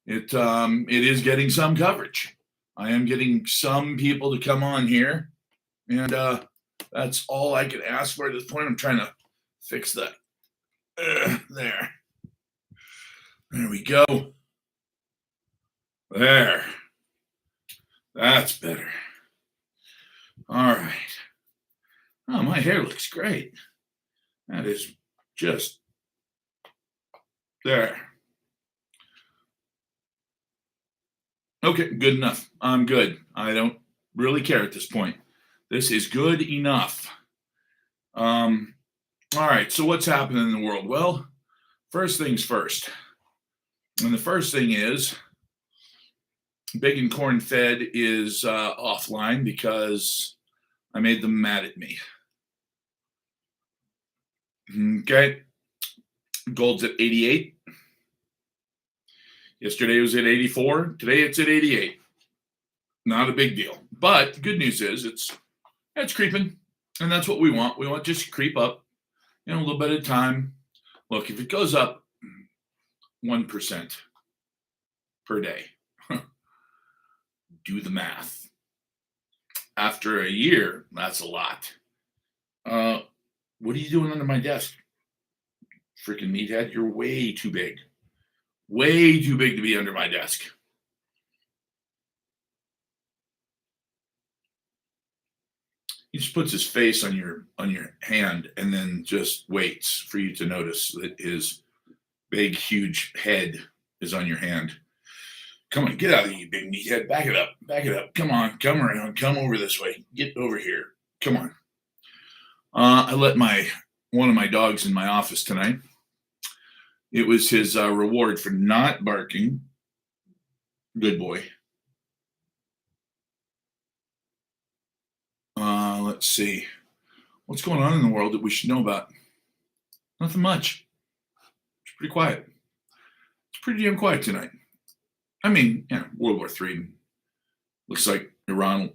it is getting some coverage. I am getting some people to come on here, and that's all I can ask for at this point. I'm trying to fix that. There we go. There. That's better. All right. Oh, my hair looks great. That is just there. Okay, good enough. I'm good. I don't really care at this point. This is good enough. All right, so what's happening in the world? Well, first things first. And the first thing is Big and Corn Fed is offline because I made them mad at me. Okay. Gold's at 88. Yesterday it was at 84. Today it's at 88. Not a big deal. But the good news is it's creeping. And that's what we want. We want just to creep up, a little bit at a time. Look, if it goes up 1% per day, do the math. After a year, that's a lot. What are you doing under my desk? Freaking meathead, you're way too big. Way too big to be under my desk. He just puts his face on your hand and then just waits for you to notice that his big, huge head is on your hand. Come on, get out of here, you big meathead. Back it up. Back it up. Come on, come around. Come over this way. Get over here. Come on. I let one of my dogs in my office tonight. It was his reward for not barking. Good boy. Let's see. What's going on in the world that we should know about? Nothing much. It's pretty quiet. It's pretty damn quiet tonight. I mean, World War III. Looks like Israel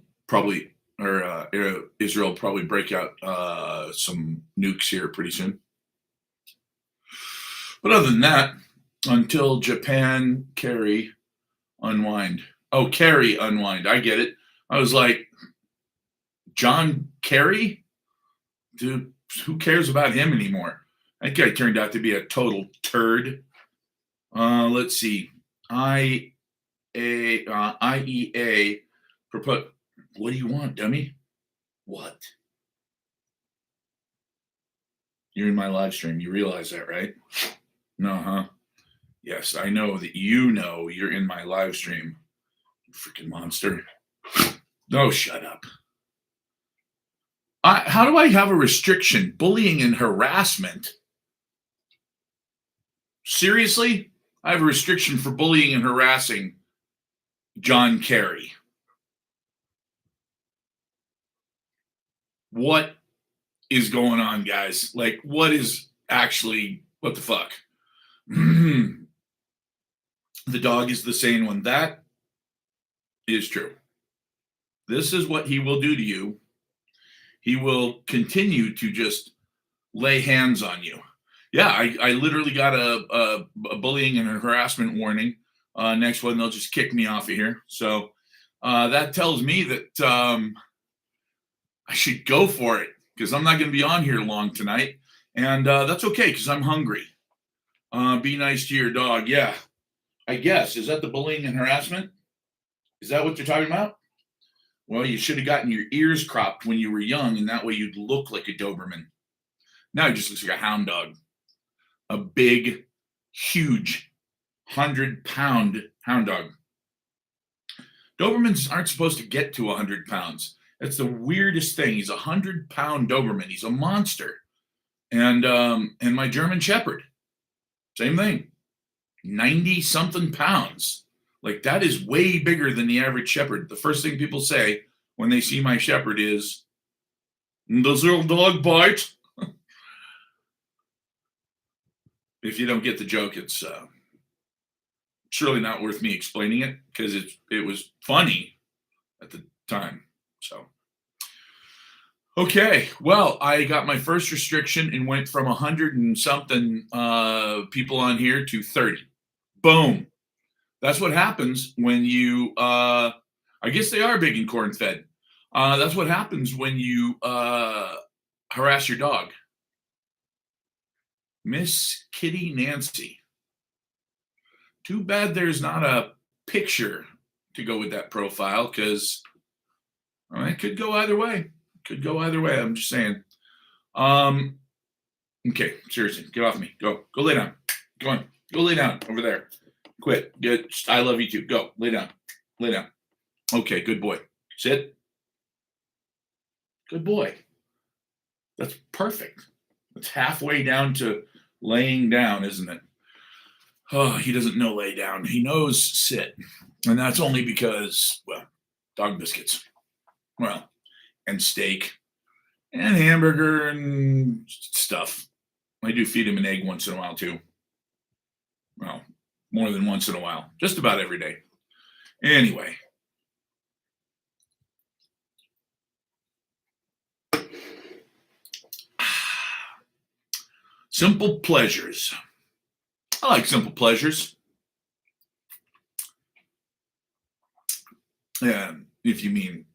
probably break out some nukes here pretty soon. But other than that, until Japan, Kerry, unwind. Oh, Kerry, unwind. I get it. I was like, John Kerry? Dude, who cares about him anymore? That guy turned out to be a total turd. Let's see. IEA propose. What do you want, dummy? What? You're in my live stream. You realize that, right? No, huh? Yes, I know that you're in my live stream. You freaking monster. No, shut up. How do I have a restriction? Bullying and harassment? Seriously? I have a restriction for bullying and harassing John Kerry. What is going on, guys? Like, what the fuck? The dog is the sane one. That is true. This is what he will do to you. He will continue to just lay hands on you. Yeah, I literally got a bullying and a harassment warning. Next one, they'll just kick me off of here. So that tells me that I should go for it because I'm not going to be on here long tonight. And that's okay because I'm hungry. Be nice to your dog. Yeah, I guess. Is that the bullying and harassment? Is that what you're talking about? Well, you should have gotten your ears cropped when you were young, and that way you'd look like a Doberman. Now he just looks like a hound dog. A big, huge, 100-pound hound dog. Dobermans aren't supposed to get to 100 pounds. That's the weirdest thing. He's a 100-pound Doberman. He's a monster. And my German Shepherd, same thing. 90-something pounds. Like, that is way bigger than the average shepherd. The first thing people say when they see my shepherd is, "Does your dog bite?" If you don't get the joke, it's surely not worth me explaining it because it was funny at the time. So, okay. Well, I got my first restriction and went from 100 and something people on here to 30. Boom. That's what happens when you, I guess they are big and corn fed. That's what happens when you harass your dog. Miss Kitty Nancy. Too bad there's not a picture to go with that profile because it could go either way. Could go either way. I'm just saying. Um, okay, seriously, get off me. Go lay down. Go on. Go lay down over there. Quit. Get. I love you too. Go lay down. Lay down. Okay, good boy. Sit. Good boy. That's perfect. It's halfway down to laying down, isn't it? Oh, he doesn't know lay down. He knows sit. And that's only because, well, dog biscuits. Well, and steak and hamburger and stuff. I do feed him an egg once in a while too. Well, more than once in a while. Just about every day. Anyway. Simple pleasures. I like simple pleasures. And if you mean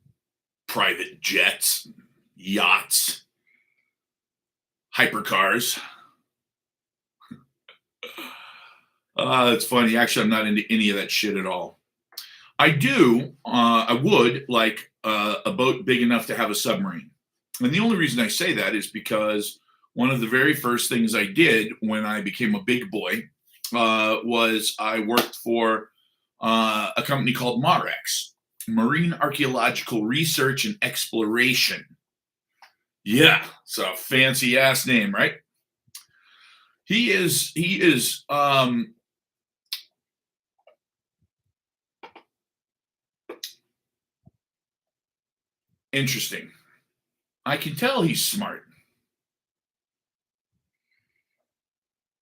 private jets, yachts, hypercars. It's funny. Actually, I'm not into any of that shit at all. I would like a boat big enough to have a submarine. And the only reason I say that is because one of the very first things I did when I became a big boy was I worked for a company called MAREX, Marine Archaeological Research and Exploration. Yeah, it's a fancy ass name, right? He is interesting. I can tell he's smart,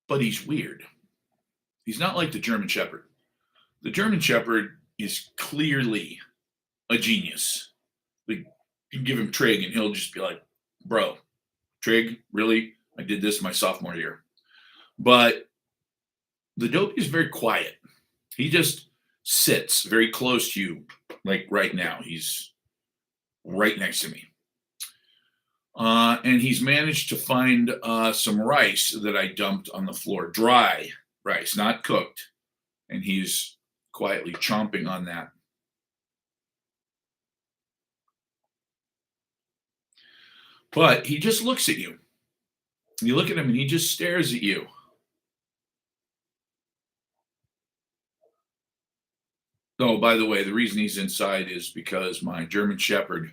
but he's weird. He's not like the German Shepherd. The German Shepherd is clearly a genius. Like, you give him Trig and he'll just be like, bro, Trig, really? I did this my sophomore year. But the Dopey is very quiet. He just sits very close to you, like right now. He's right next to me. And he's managed to find some rice that I dumped on the floor. Dry rice, not cooked. And he's quietly chomping on that. But he just looks at you. You look at him and he just stares at you. Oh, by the way, the reason he's inside is because my German Shepherd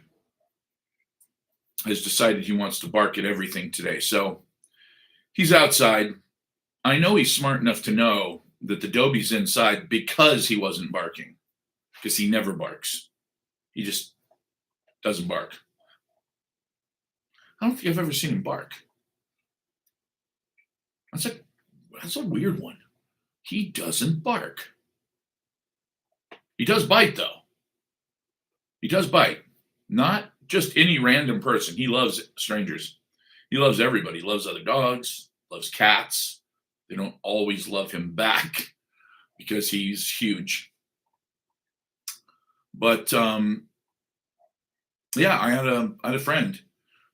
has decided he wants to bark at everything today. So he's outside. I know he's smart enough to know that the Dobie's inside because he wasn't barking, because he never barks. He just doesn't bark. I don't think I've ever seen him bark. That's a weird one. He doesn't bark. He does bite, though. He does bite. Not just any random person. He loves strangers. He loves everybody. He loves other dogs, loves cats. They don't always love him back because he's huge. But yeah, I had a friend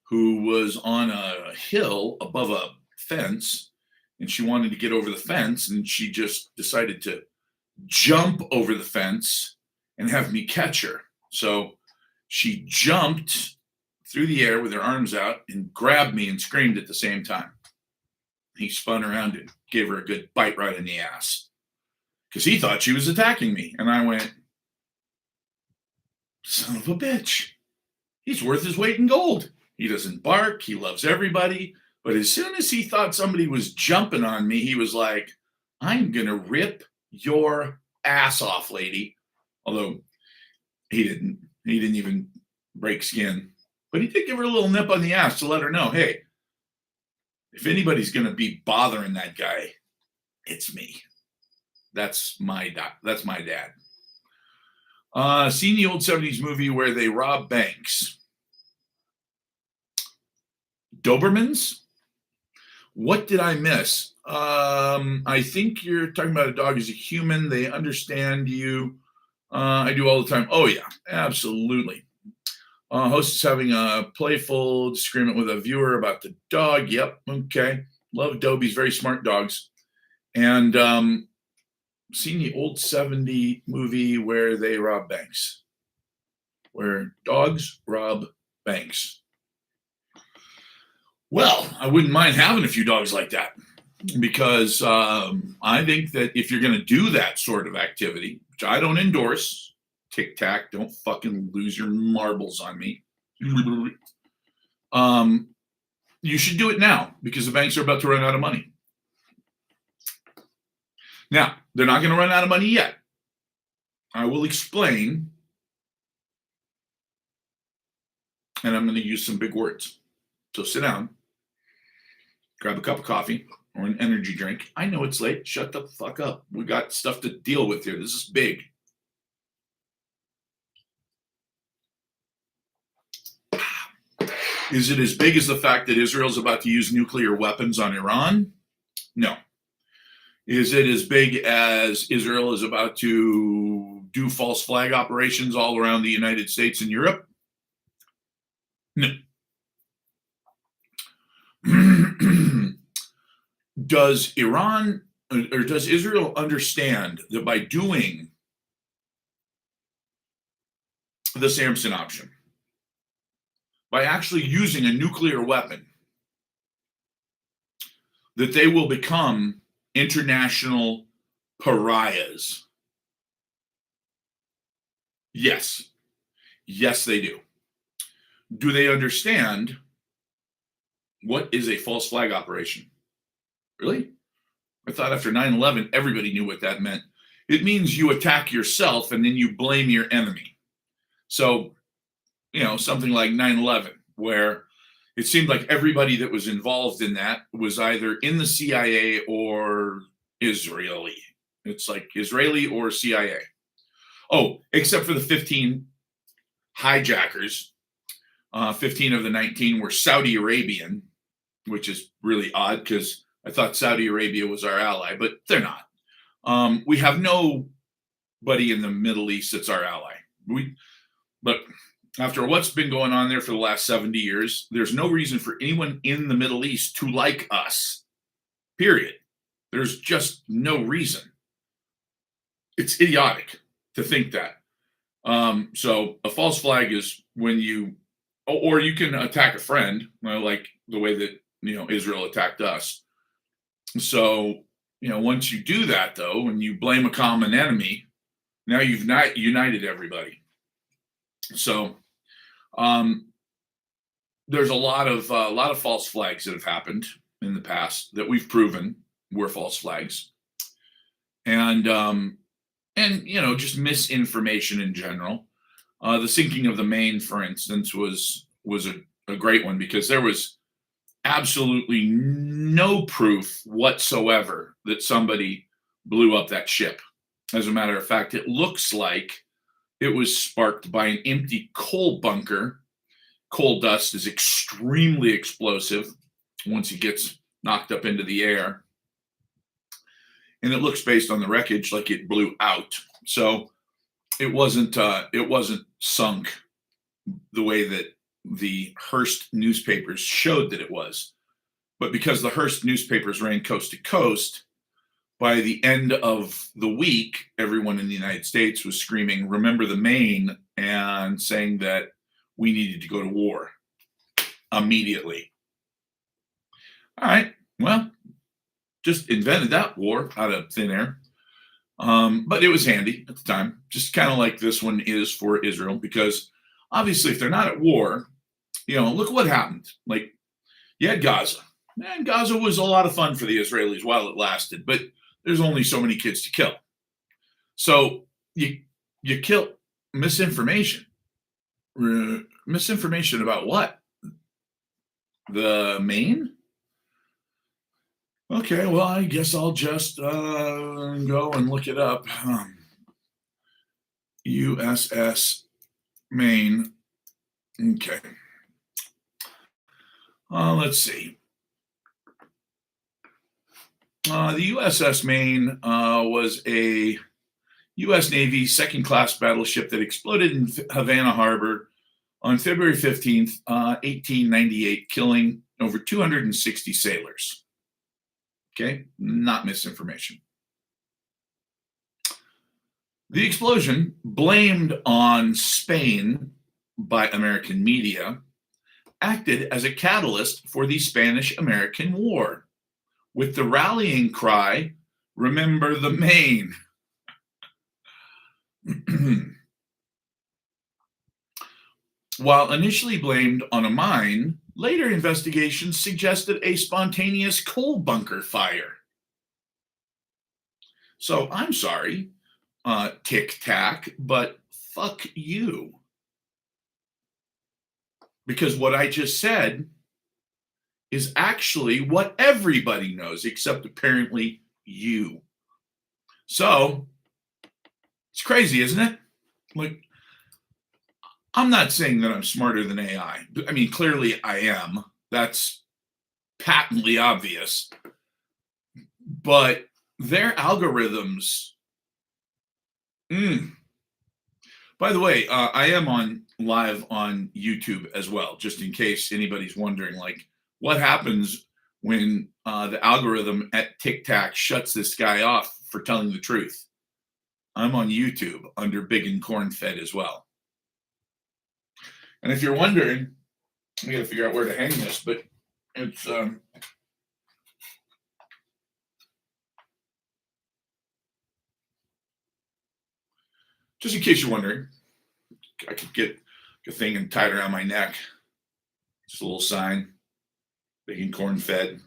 who was on a hill above a fence, and she wanted to get over the fence, and she just decided to jump over the fence and have me catch her. So she jumped through the air with her arms out and grabbed me and screamed at the same time. He spun around and gave her a good bite right in the ass because he thought she was attacking me. And I went, son of a bitch. He's worth his weight in gold. He doesn't bark. He loves everybody. But as soon as he thought somebody was jumping on me, he was like, I'm going to rip your ass off, lady. Although he didn't even break skin. But he did give her a little nip on the ass to let her know, hey, if anybody's going to be bothering that guy, it's me. That's my dad. Seen the old 70s movie where they rob banks. Dobermans? What did I miss? I think you're talking about a dog as a human. They understand you. I do all the time. Oh, yeah, absolutely. Host is having a playful disagreement with a viewer about the dog. Yep, okay. Love Dobie's very smart dogs. And seen the old 70 movie where they rob banks, where dogs rob banks. Well, I wouldn't mind having a few dogs like that because I think that if you're going to do that sort of activity, which I don't endorse, tic tac, don't fucking lose your marbles on me. You should do it now because the banks are about to run out of money. Now, they're not going to run out of money yet. I will explain, and I'm going to use some big words. So sit down, grab a cup of coffee or an energy drink. I know it's late. Shut the fuck up. We got stuff to deal with here. This is big. Is it as big as the fact that Israel's about to use nuclear weapons on Iran? No. Is it as big as Israel is about to do false flag operations all around the United States and Europe? No. Does Iran or does Israel understand that by doing the Samson option, by actually using a nuclear weapon, that they will become international pariahs? Yes. Yes, they do. Do they understand what is a false flag operation? Really? I thought after 9/11, everybody knew what that meant. It means you attack yourself and then you blame your enemy. So, something like 9/11, where it seemed like everybody that was involved in that was either in the CIA or Israeli. It's like Israeli or CIA. Oh, except for the 15 hijackers. 15 of the 19 were Saudi Arabian, which is really odd because I thought Saudi Arabia was our ally, but they're not. We have nobody in the Middle East that's our ally. But after what's been going on there for the last 70 years, there's no reason for anyone in the Middle East to like us, period. There's just no reason. It's idiotic to think that. So a false flag is when or you can attack a friend, like the way that, Israel attacked us. So, once you do that, though, when you blame a common enemy, now you've not united everybody. So, there's a lot of false flags that have happened in the past that we've proven were false flags, and just misinformation in general. The sinking of the Maine, for instance, was a great one because there was absolutely no proof whatsoever that somebody blew up that ship. As a matter of fact, it looks like it was sparked by an empty coal bunker. Coal dust is extremely explosive once it gets knocked up into the air. And it looks, based on the wreckage, like it blew out. So it wasn't sunk the way that the Hearst newspapers showed that it was. But because the Hearst newspapers ran coast to coast, by the end of the week, everyone in the United States was screaming, "Remember the Maine," and saying that we needed to go to war immediately. All right, well, just invented that war out of thin air. But it was handy at the time, just kind of like this one is for Israel, because obviously if they're not at war, look what happened. Like, you had Gaza. And Gaza was a lot of fun for the Israelis while it lasted, but there's only so many kids to kill. So you kill misinformation. Misinformation about what? The Maine? Okay, well, I guess I'll just go and look it up. USS Maine. Okay. Let's see. The USS Maine was a U.S. Navy second-class battleship that exploded in Havana Harbor on February 15th, 1898, killing over 260 sailors. Okay, not misinformation. The explosion, blamed on Spain by American media, acted as a catalyst for the Spanish-American War, with the rallying cry, "Remember the Maine." While initially blamed on a mine, later investigations suggested a spontaneous coal bunker fire. So I'm sorry, Tic Tac, but fuck you. Because what I just said is actually what everybody knows, except apparently you. So it's crazy, isn't it? Like, I'm not saying that I'm smarter than AI. I mean, clearly I am. That's patently obvious. But their algorithms. By the way, I am on live on YouTube as well, just in case anybody's wondering, like, what happens when the algorithm at Tic Tac shuts this guy off for telling the truth. I'm on YouTube under Big and Corn Fed as well. And if you're wondering, I got to figure out where to hang this, but it's just in case you're wondering, I could get a thing and tie it around my neck. Just a little sign. Big and Corn Fed.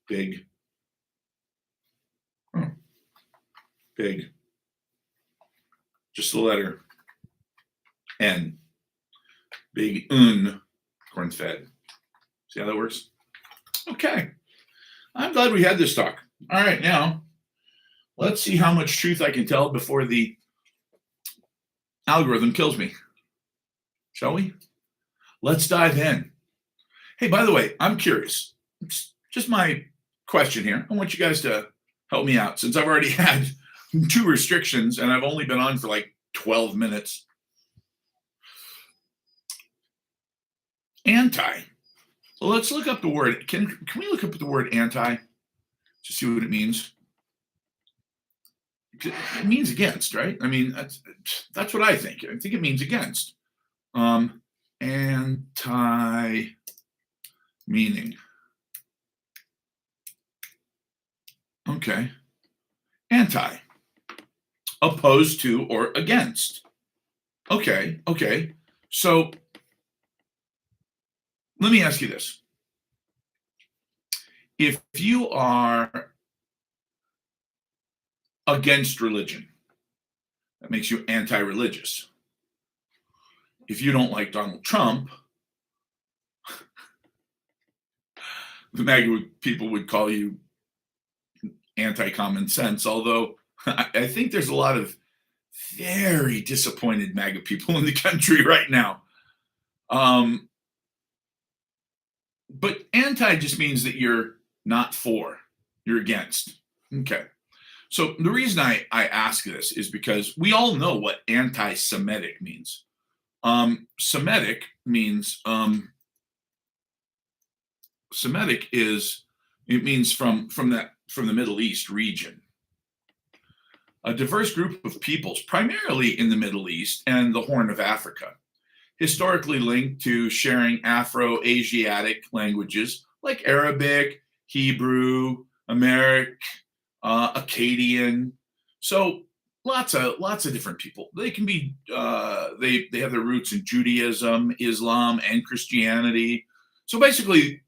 Big. Big. Just the letter N. Big Corn Fed. See how that works? Okay. I'm glad we had this talk. All right, now let's see how much truth I can tell before the algorithm kills me. Shall we? Let's dive in. Hey, by the way, I'm curious. It's just my question here. I want you guys to help me out since I've already had 2 restrictions and I've only been on for like 12 minutes. Anti. Well, let's look up the word. Can we look up the word anti to see what it means? It means against, right? I mean, that's what I think. I think it means against. Anti meaning. Okay. Anti. Opposed to or against. Okay. So let me ask you this. If you are against religion, that makes you anti-religious. If you don't like Donald Trump, the MAGA people would call you anti-common sense, although I think there's a lot of very disappointed MAGA people in the country right now. But anti just means that you're not for, you're against. Okay. So the reason I ask this is because we all know what anti-Semitic means. Semitic means Semitic means from the Middle East region. A diverse group of peoples, primarily in the Middle East and the Horn of Africa, historically linked to sharing Afro-Asiatic languages like Arabic, Hebrew, Amharic, Akkadian. So lots of different people. They can be they have their roots in Judaism, Islam, and Christianity. So basically,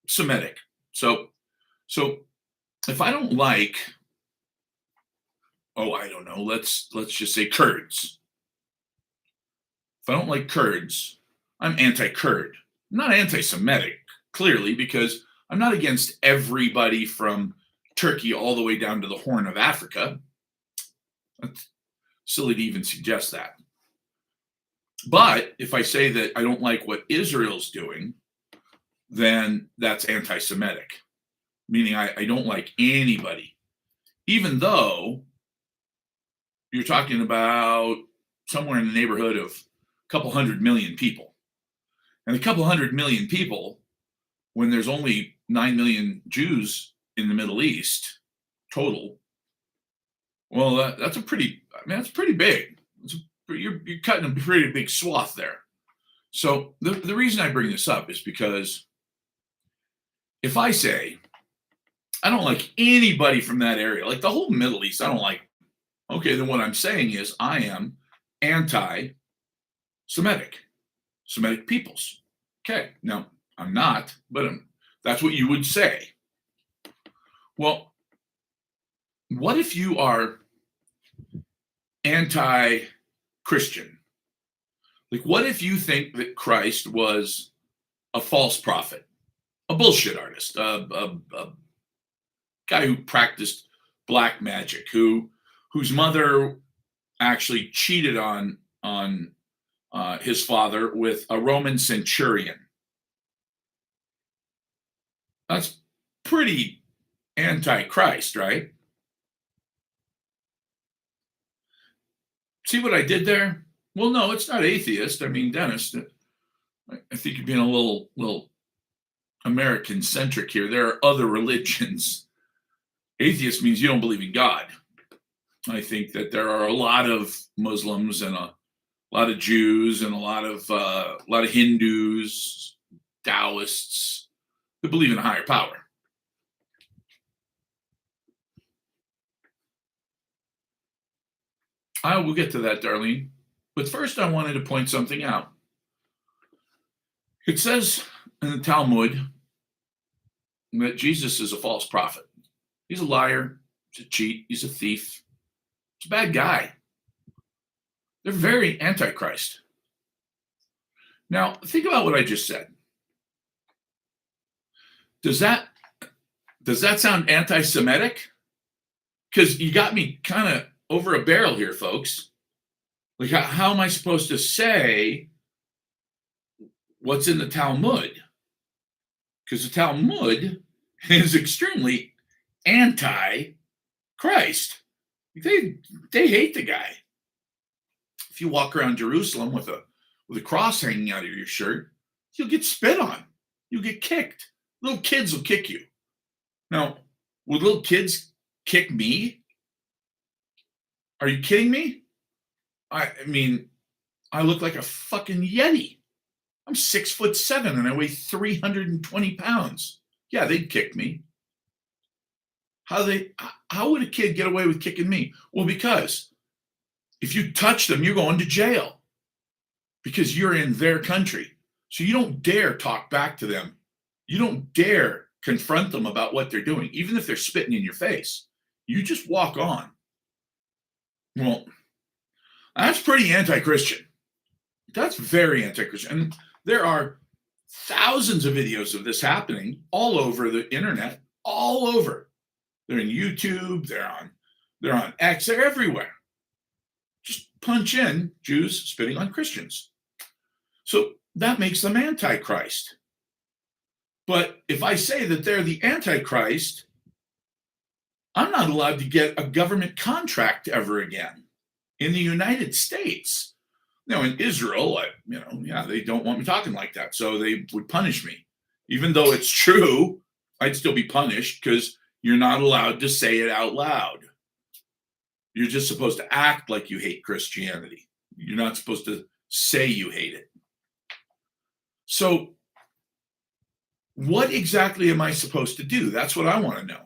Semitic. So if I don't like, I don't know, let's just say Kurds. If I don't like Kurds, I'm anti-Kurd. I'm not anti-Semitic, clearly, because I'm not against everybody from Turkey all the way down to the Horn of Africa. That's silly to even suggest that. But if I say that I don't like what Israel's doing, then that's anti-Semitic. meaning I don't like anybody, even though you're talking about somewhere in the neighborhood of a couple 100 million people. And a couple 100 million people, when there's only 9 million Jews in the Middle East total, well, that's a pretty, I mean, that's pretty big. You're cutting a pretty big swath there. So the reason I bring this up is because if I say, I don't like anybody from that area, like the whole Middle East, I don't like, okay, then what I'm saying is I am anti-Semitic, Semitic peoples. Okay, now I'm not, but that's what you would say. Well, what if you are anti-Christian? Like, what if you think that Christ was a false prophet, a bullshit artist, a guy who practiced black magic, whose mother actually cheated on his father with a Roman centurion? That's pretty anti-Christ, right? See what I did there? Well, no, it's not atheist. I mean, Dennis, I think you're being a little American centric here. There are other religions. Atheist means you don't believe in God. I think that there are a lot of Muslims and a lot of Jews and a lot of Hindus, Taoists that believe in a higher power. I will get to that, Darlene. But first, I wanted to point something out. It says in the Talmud that Jesus is a false prophet. He's a liar. He's a cheat. He's a thief. He's a bad guy. They're very anti-Christ. Now, think about what I just said. Does that sound anti-Semitic? Because you got me kind of over a barrel here, folks. Like, how am I supposed to say what's in the Talmud? Because the Talmud is extremely anti-Christ. They hate the guy. If you walk around Jerusalem with a cross hanging out of your shirt, you'll get spit on. You'll get kicked. Little kids will kick you. Now, would little kids kick me? Are you kidding me? I mean, I look like a fucking Yeti. I'm 6'7" and I weigh 320 pounds. Yeah, they'd kick me. How would a kid get away with kicking me? Well, because if you touch them, you're going to jail because you're in their country. So you don't dare talk back to them. You don't dare confront them about what they're doing, even if they're spitting in your face. You just walk on. Well, that's pretty anti-Christian. That's very anti-Christian. And there are thousands of videos of this happening all over the internet, all over. They're in YouTube, they're on X, they're everywhere. Just punch in Jews spitting on Christians. So that makes them anti-Christ. But if I say that they're the anti-Christ, I'm not allowed to get a government contract ever again in the United States. Now, in Israel, they don't want me talking like that, so they would punish me. Even though it's true, I'd still be punished because you're not allowed to say it out loud. You're just supposed to act like you hate Christianity. You're not supposed to say you hate it. So, what exactly am I supposed to do? That's what I want to know.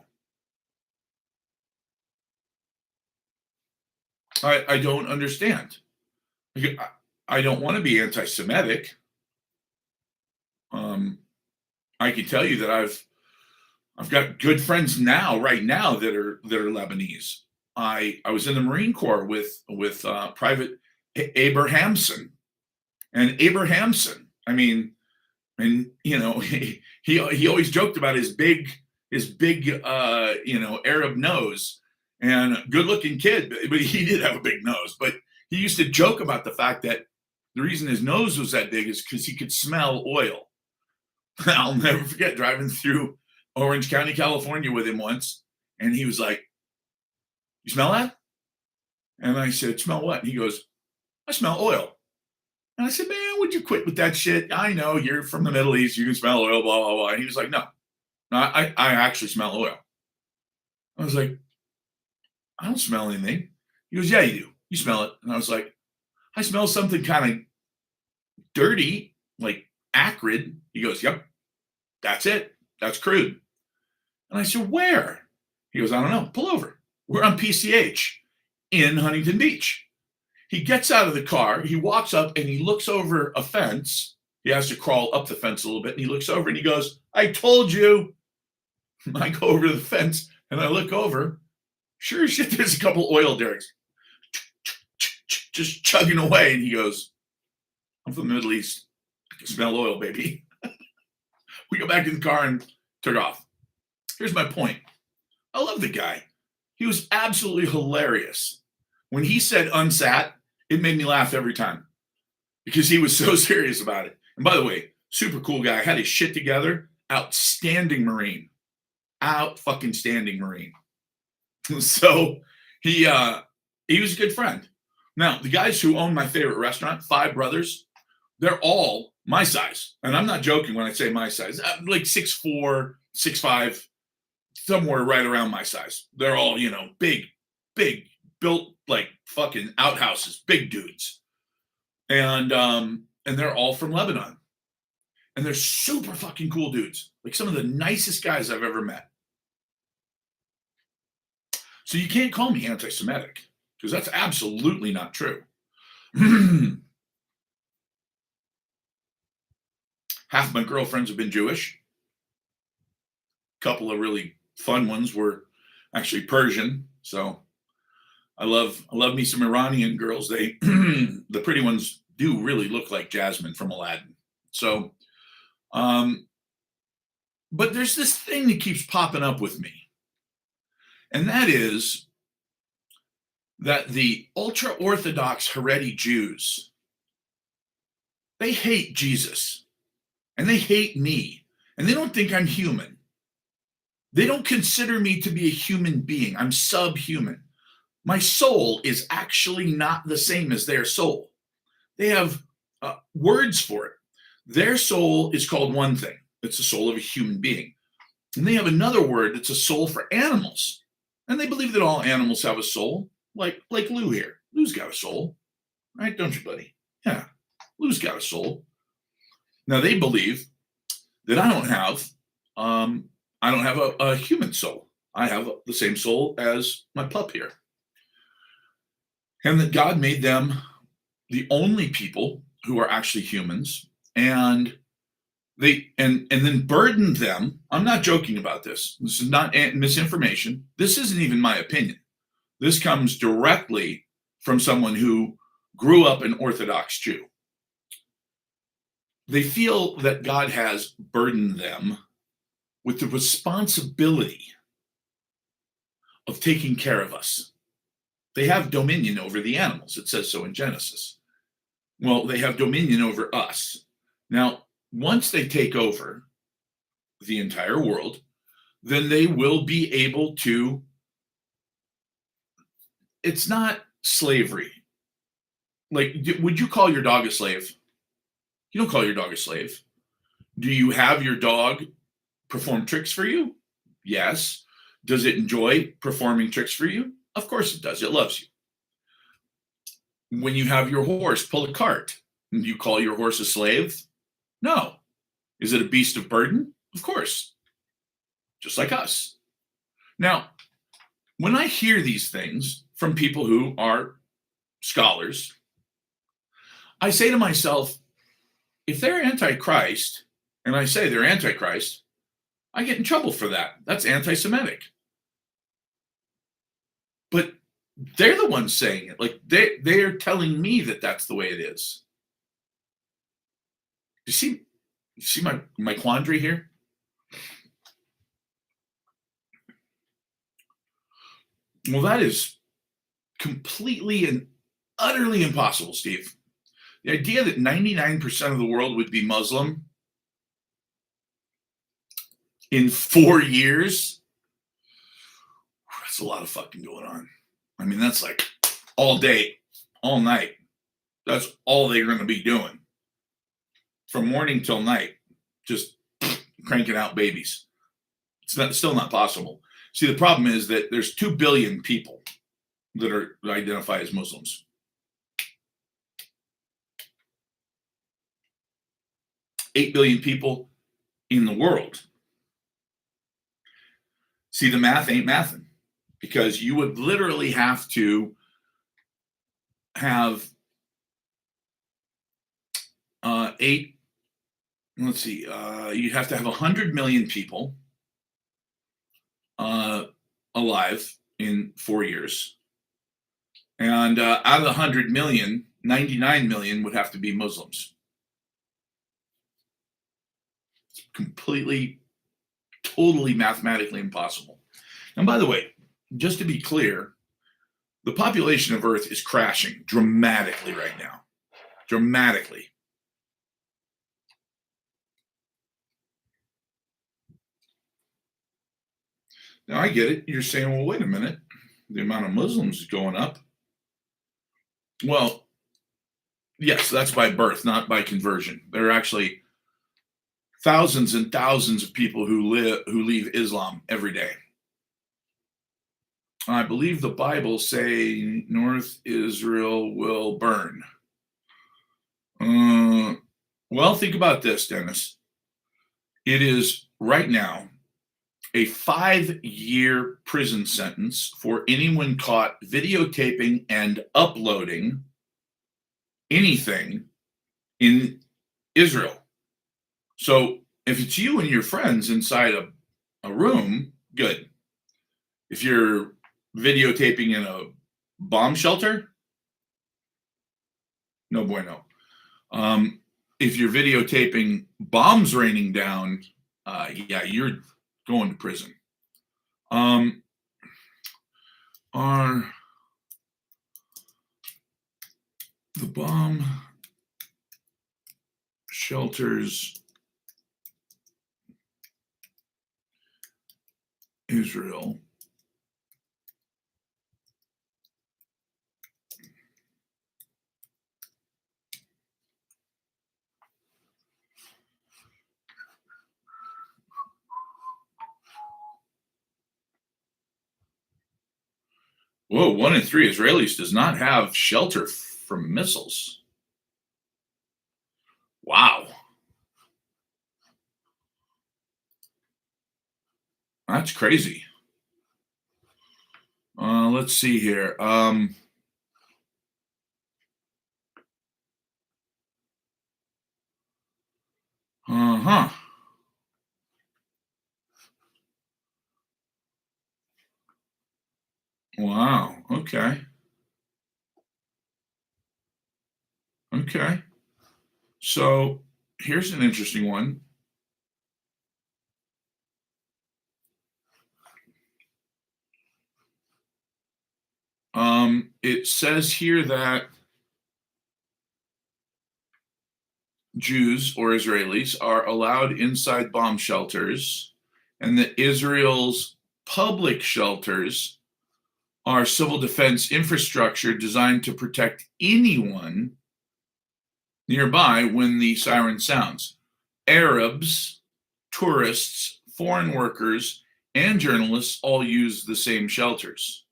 I don't understand. I don't want to be anti-Semitic. I can tell you that I've got good friends right now that are Lebanese. I was in the Marine Corps with Private Abrahamson, and Abrahamson. I mean, and he always joked about his big Arab nose. And good-looking kid, but he did have a big nose. But he used to joke about the fact that the reason his nose was that big is because he could smell oil. I'll never forget driving through Orange County, California with him once. And he was like, you smell that? And I said, smell what? And he goes, I smell oil. And I said, man, would you quit with that shit? I know you're from the Middle East. You can smell oil, blah, blah, blah. And he was like, no, I actually smell oil. I was like, I don't smell anything. He goes, yeah, you do. You smell it. And I was like, I smell something kind of dirty, like acrid. He goes, yep, that's it. That's crude. And I said, where? He goes, I don't know. Pull over. We're on PCH in Huntington Beach. He gets out of the car. He walks up and he looks over a fence. He has to crawl up the fence a little bit. And he looks over and he goes, I told you. I go over to the fence and I look over. Sure as shit, there's a couple oil derricks just chugging away. And he goes, I'm from the Middle East. I can smell oil, baby. We go back in the car and took off. Here's my point. I love the guy. He was absolutely hilarious. When he said unsat, it made me laugh every time because he was so serious about it. And by the way, super cool guy. Had his shit together. Outstanding Marine. Out fucking standing Marine. So he was a good friend. Now, the guys who own my favorite restaurant, Five Brothers, they're all my size. And I'm not joking when I say my size. I'm like 6'4", 6'5", somewhere right around my size. They're all, big, built like fucking outhouses, big dudes. And they're all from Lebanon. And they're super fucking cool dudes. Like some of the nicest guys I've ever met. So you can't call me anti-Semitic because that's absolutely not true. Half my girlfriends have been Jewish. A couple of really fun ones were actually Persian. So I love me some Iranian girls. They the pretty ones do really look like Jasmine from Aladdin. So but there's this thing that keeps popping up with me. And that is that the ultra-Orthodox Haredi Jews, they hate Jesus and they hate me and they don't think I'm human. They don't consider me to be a human being. I'm subhuman. My soul is actually not the same as their soul. They have words for it. Their soul is called one thing. It's the soul of a human being. And they have another word that's a soul for animals. And they believe that all animals have a soul, like Lou here. Lou's got a soul, right? Don't you, buddy? Yeah, Lou's got a soul. Now they believe that I don't have a human soul. I have the same soul as my pup here, and that God made them the only people who are actually humans, and and then burdened them. I'm not joking about this. This is not misinformation. This isn't even my opinion. This comes directly from someone who grew up an Orthodox Jew. They feel that God has burdened them with the responsibility of taking care of us. They have dominion over the animals. It says so in Genesis. Well, they have dominion over us. Now, once they take over the entire world, then they will be able to, it's not slavery. Like, would you call your dog a slave? You don't call your dog a slave. Do you have your dog perform tricks for you? Yes. Does it enjoy performing tricks for you? Of course it does. It loves you. When you have your horse pull a cart, do you call your horse a slave? No. Is it a beast of burden? Of course. Just like us. Now, when I hear these things from people who are scholars, I say to myself, if they're anti-Christ, and I say they're anti-Christ, I get in trouble for that. That's anti-Semitic. But they're the ones saying it. Like they're telling me that that's the way it is. You see my quandary here? Well, that is completely and utterly impossible, Steve. The idea that 99% of the world would be Muslim, in 4 years. That's a lot of fucking going on. I mean, that's like all day, all night. That's all they're going to be doing from morning till night, just cranking out babies. It's still not possible. See, the problem is that there's 2 billion people that identify as Muslims. 8 billion people in the world. See, the math ain't mathing, because you would literally have to have you'd have to have 100 million people alive in 4 years. And out of the 100 million, 99 million would have to be Muslims. It's completely, totally mathematically impossible. And by the way, just to be clear, the population of Earth is crashing dramatically right now. Dramatically. Now, I get it. You're saying, well, wait a minute. The amount of Muslims is going up. Well, yes, that's by birth, not by conversion. There are actually thousands and thousands of people who leave Islam every day. I believe the Bible say North Israel will burn. Well, think about this, Dennis. It is right now a 5-year prison sentence for anyone caught videotaping and uploading anything in Israel. So if it's you and your friends inside a room, good. If you're videotaping in a bomb shelter, no bueno. If you're videotaping bombs raining down, yeah, you're going to prison. Are the bomb shelters Israel Whoa, 1 in 3 Israelis does not have shelter from missiles. Wow. That's crazy. Let's see here. Uh-huh. Wow. Okay. Okay. So here's an interesting one. It says here that Jews or Israelis are allowed inside bomb shelters, and that Israel's public shelters are civil defense infrastructure designed to protect anyone nearby when the siren sounds. Arabs, tourists, foreign workers, and journalists all use the same shelters.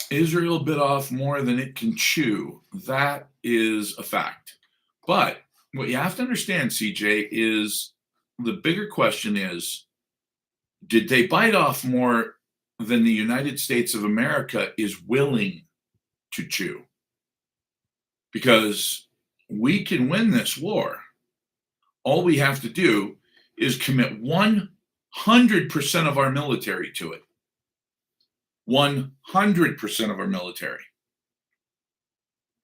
Israel bit off more than it can chew. That is a fact. But what you have to understand, CJ, is the bigger question is, did they bite off more than the United States of America is willing to chew? Because we can win this war. All we have to do is commit 100% of our military to it. 100% of our military.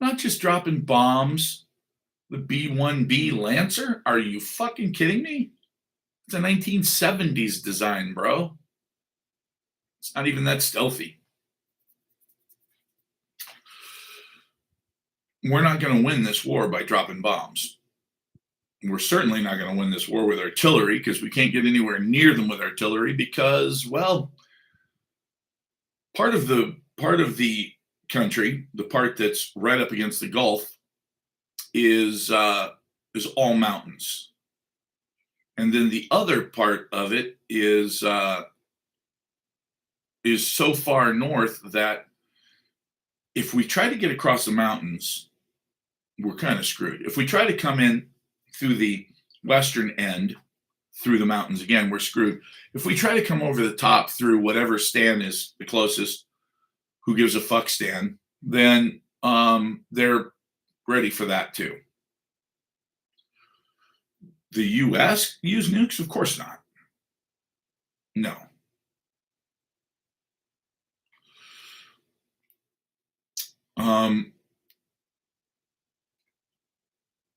Not just dropping bombs. The B-1B Lancer? Are you fucking kidding me? It's a 1970s design, bro. It's not even that stealthy. we're not going to win this war by dropping bombs. We're certainly not going to win this war with artillery, because we can't get anywhere near them with artillery because, well, part of the country, the part that's right up against the Gulf, is all mountains, and then the other part of it is so far north that if we try to get across the mountains, we're kind of screwed. If we try to come in through the western end, through the mountains, again, we're screwed. If we try to come over the top through whatever stand is the closest, who gives a fuck stand, then they're ready for that too. The US use nukes? Of course not. No.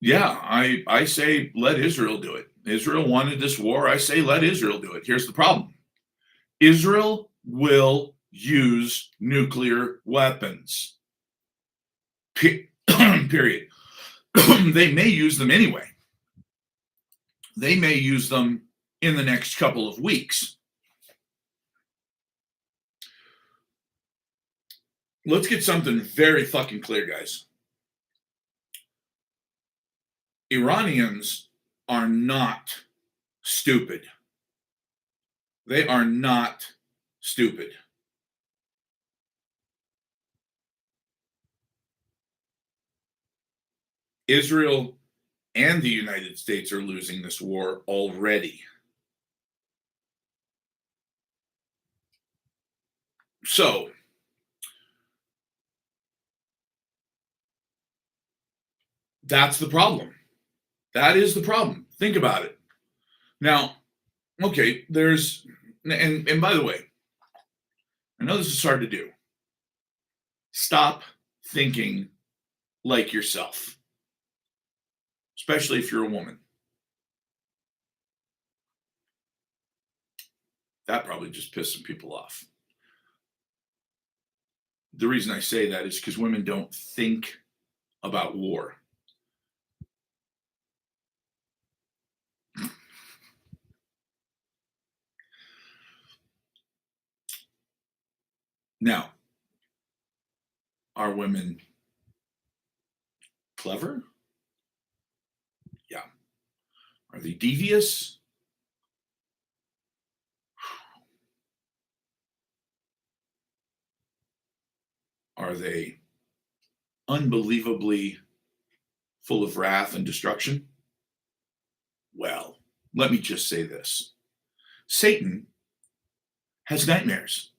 Yeah, I say let Israel do it. Israel wanted this war. I say let Israel do it. Here's the problem. Israel will use nuclear weapons. Period. They may use them anyway. They may use them in the next couple of weeks. Let's get something very fucking clear, guys. Iranians are not stupid. They are not stupid. Israel and the United States are losing this war already. So, that's the problem. That is the problem. Think about it. Now, okay, and by the way, I know this is hard to do. Stop thinking like yourself, especially if you're a woman. That probably just pissed some people off. The reason I say that is because women don't think about war. Now, are women clever? Yeah. Are they devious? Are they unbelievably full of wrath and destruction? Well, let me just say this. Satan has nightmares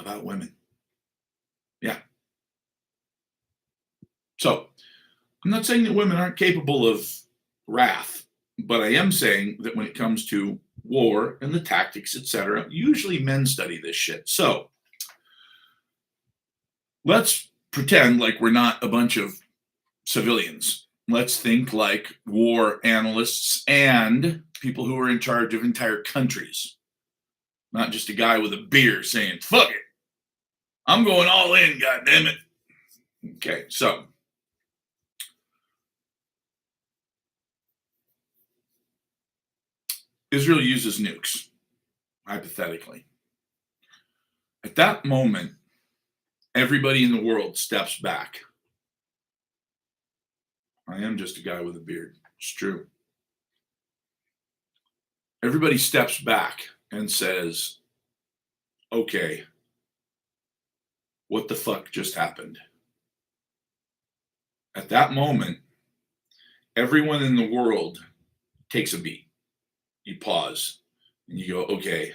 about women. Yeah. So, I'm not saying that women aren't capable of wrath, but I am saying that when it comes to war and the tactics, etc., usually men study this shit. So, let's pretend like we're not a bunch of civilians. Let's think like war analysts and people who are in charge of entire countries. Not just a guy with a beer saying, fuck it, I'm going all in, goddammit. Okay, so Israel uses nukes, hypothetically. At that moment, everybody in the world steps back. I am just a guy with a beard. It's true. Everybody steps back and says, okay, what the fuck just happened? At that moment, everyone in the world takes a beat. You pause and you go, okay,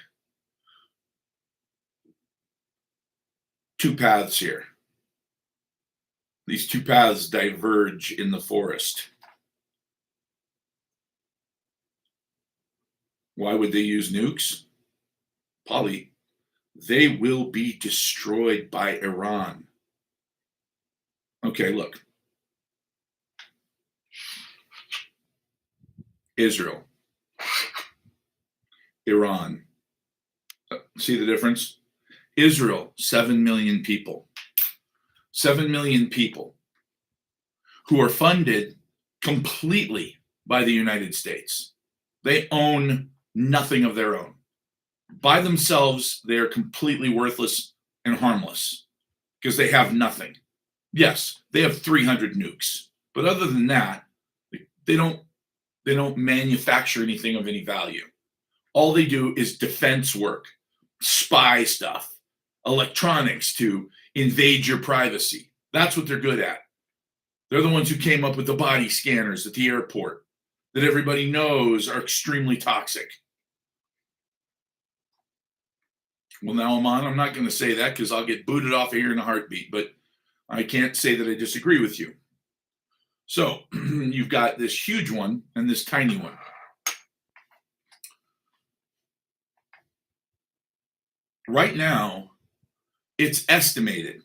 two paths here. These two paths diverge in the forest. Why would they use nukes? Polly, they will be destroyed by Iran. Okay, look. Israel, Iran. See the difference? Israel, 7 million people. 7 million people. who are funded completely by the United States. They own nothing of their own. By themselves, they are completely worthless and harmless because they have nothing. Yes, they have 300 nukes, but other than that, they don't manufacture anything of any value. All they do is defense work, spy stuff, electronics to invade your privacy. That's what they're good at. They're the ones who came up with the body scanners at the airport that everybody knows are extremely toxic. Well, now I'm not going to say that because I'll get booted off of here in a heartbeat, but I can't say that I disagree with you. So you've got this huge one and this tiny one. Right now, it's estimated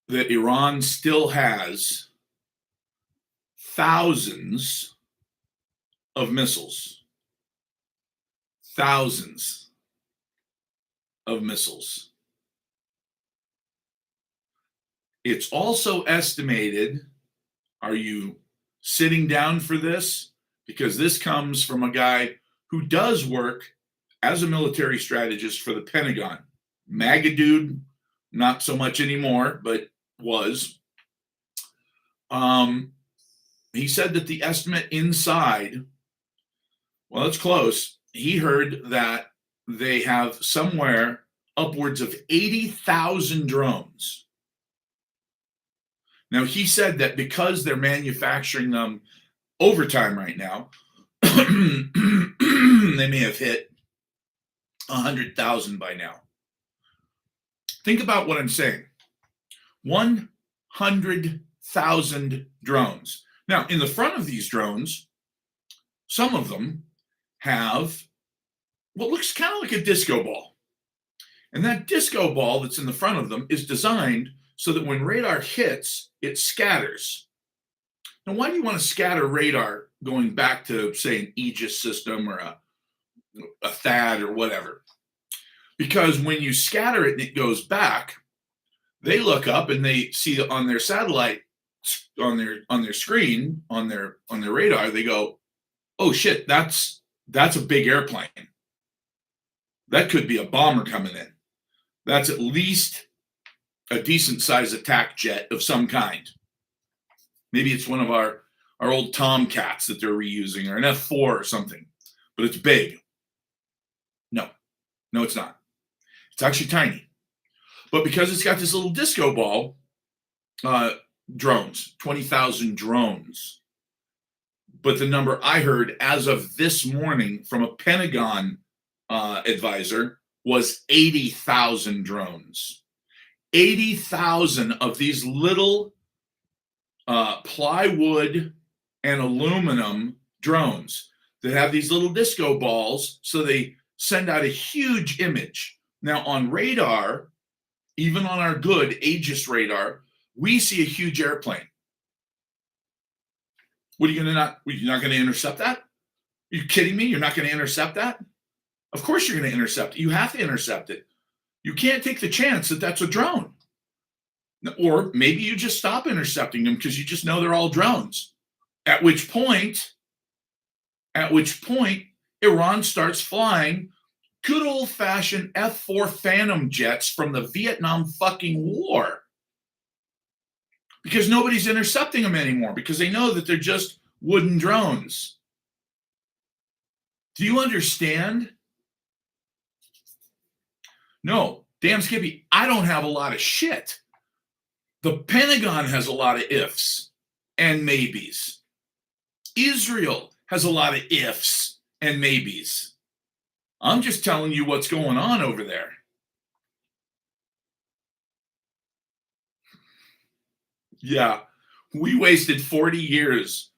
that Iran still has thousands of missiles. Thousands of missiles. It's also estimated, are you sitting down for this? Because this comes from a guy who does work as a military strategist for the Pentagon. MAGA dude, not so much anymore, but was. He said that the estimate inside, well, it's close. He heard that they have somewhere upwards of 80,000 drones. Now, he said that because they're manufacturing them overtime right now, they may have hit 100,000 by now. Think about what I'm saying. 100,000 drones. Now, in the front of these drones, some of them have what looks kind of like a disco ball. And that disco ball that's in the front of them is designed so that when radar hits, it scatters. Now, why do you want to scatter radar going back to, say, an Aegis system or a THAAD or whatever? Because when you scatter it and it goes back, they look up and they see on their satellite, on their screen, on their radar, they go, "Oh shit, that's a big airplane. That could be a bomber coming in. That's at least a decent sized attack jet of some kind. Maybe it's one of our old Tomcats that they're reusing, or an F4 or something, but it's big." No, it's not. It's actually tiny. But because it's got this little disco ball, drones, 20,000 drones. But the number I heard as of this morning from a Pentagon advisor was 80,000 drones. 80,000 of these little plywood and aluminum drones that have these little disco balls, so they send out a huge image. Now, on radar, even on our good Aegis radar, we see a huge airplane. What are you going to you're not going to intercept that? Are you kidding me? You're not going to intercept that? Of course you're going to intercept it. You have to intercept it. You can't take the chance that that's a drone. Or maybe you just stop intercepting them because you just know they're all drones. At which point, Iran starts flying good old-fashioned F-4 Phantom jets from the Vietnam fucking War. Because nobody's intercepting them anymore, because they know that they're just wooden drones. Do you understand? No, damn Skippy, I don't have a lot of shit. The Pentagon has a lot of ifs and maybes. Israel has a lot of ifs and maybes. I'm just telling you what's going on over there. Yeah, we wasted 40 years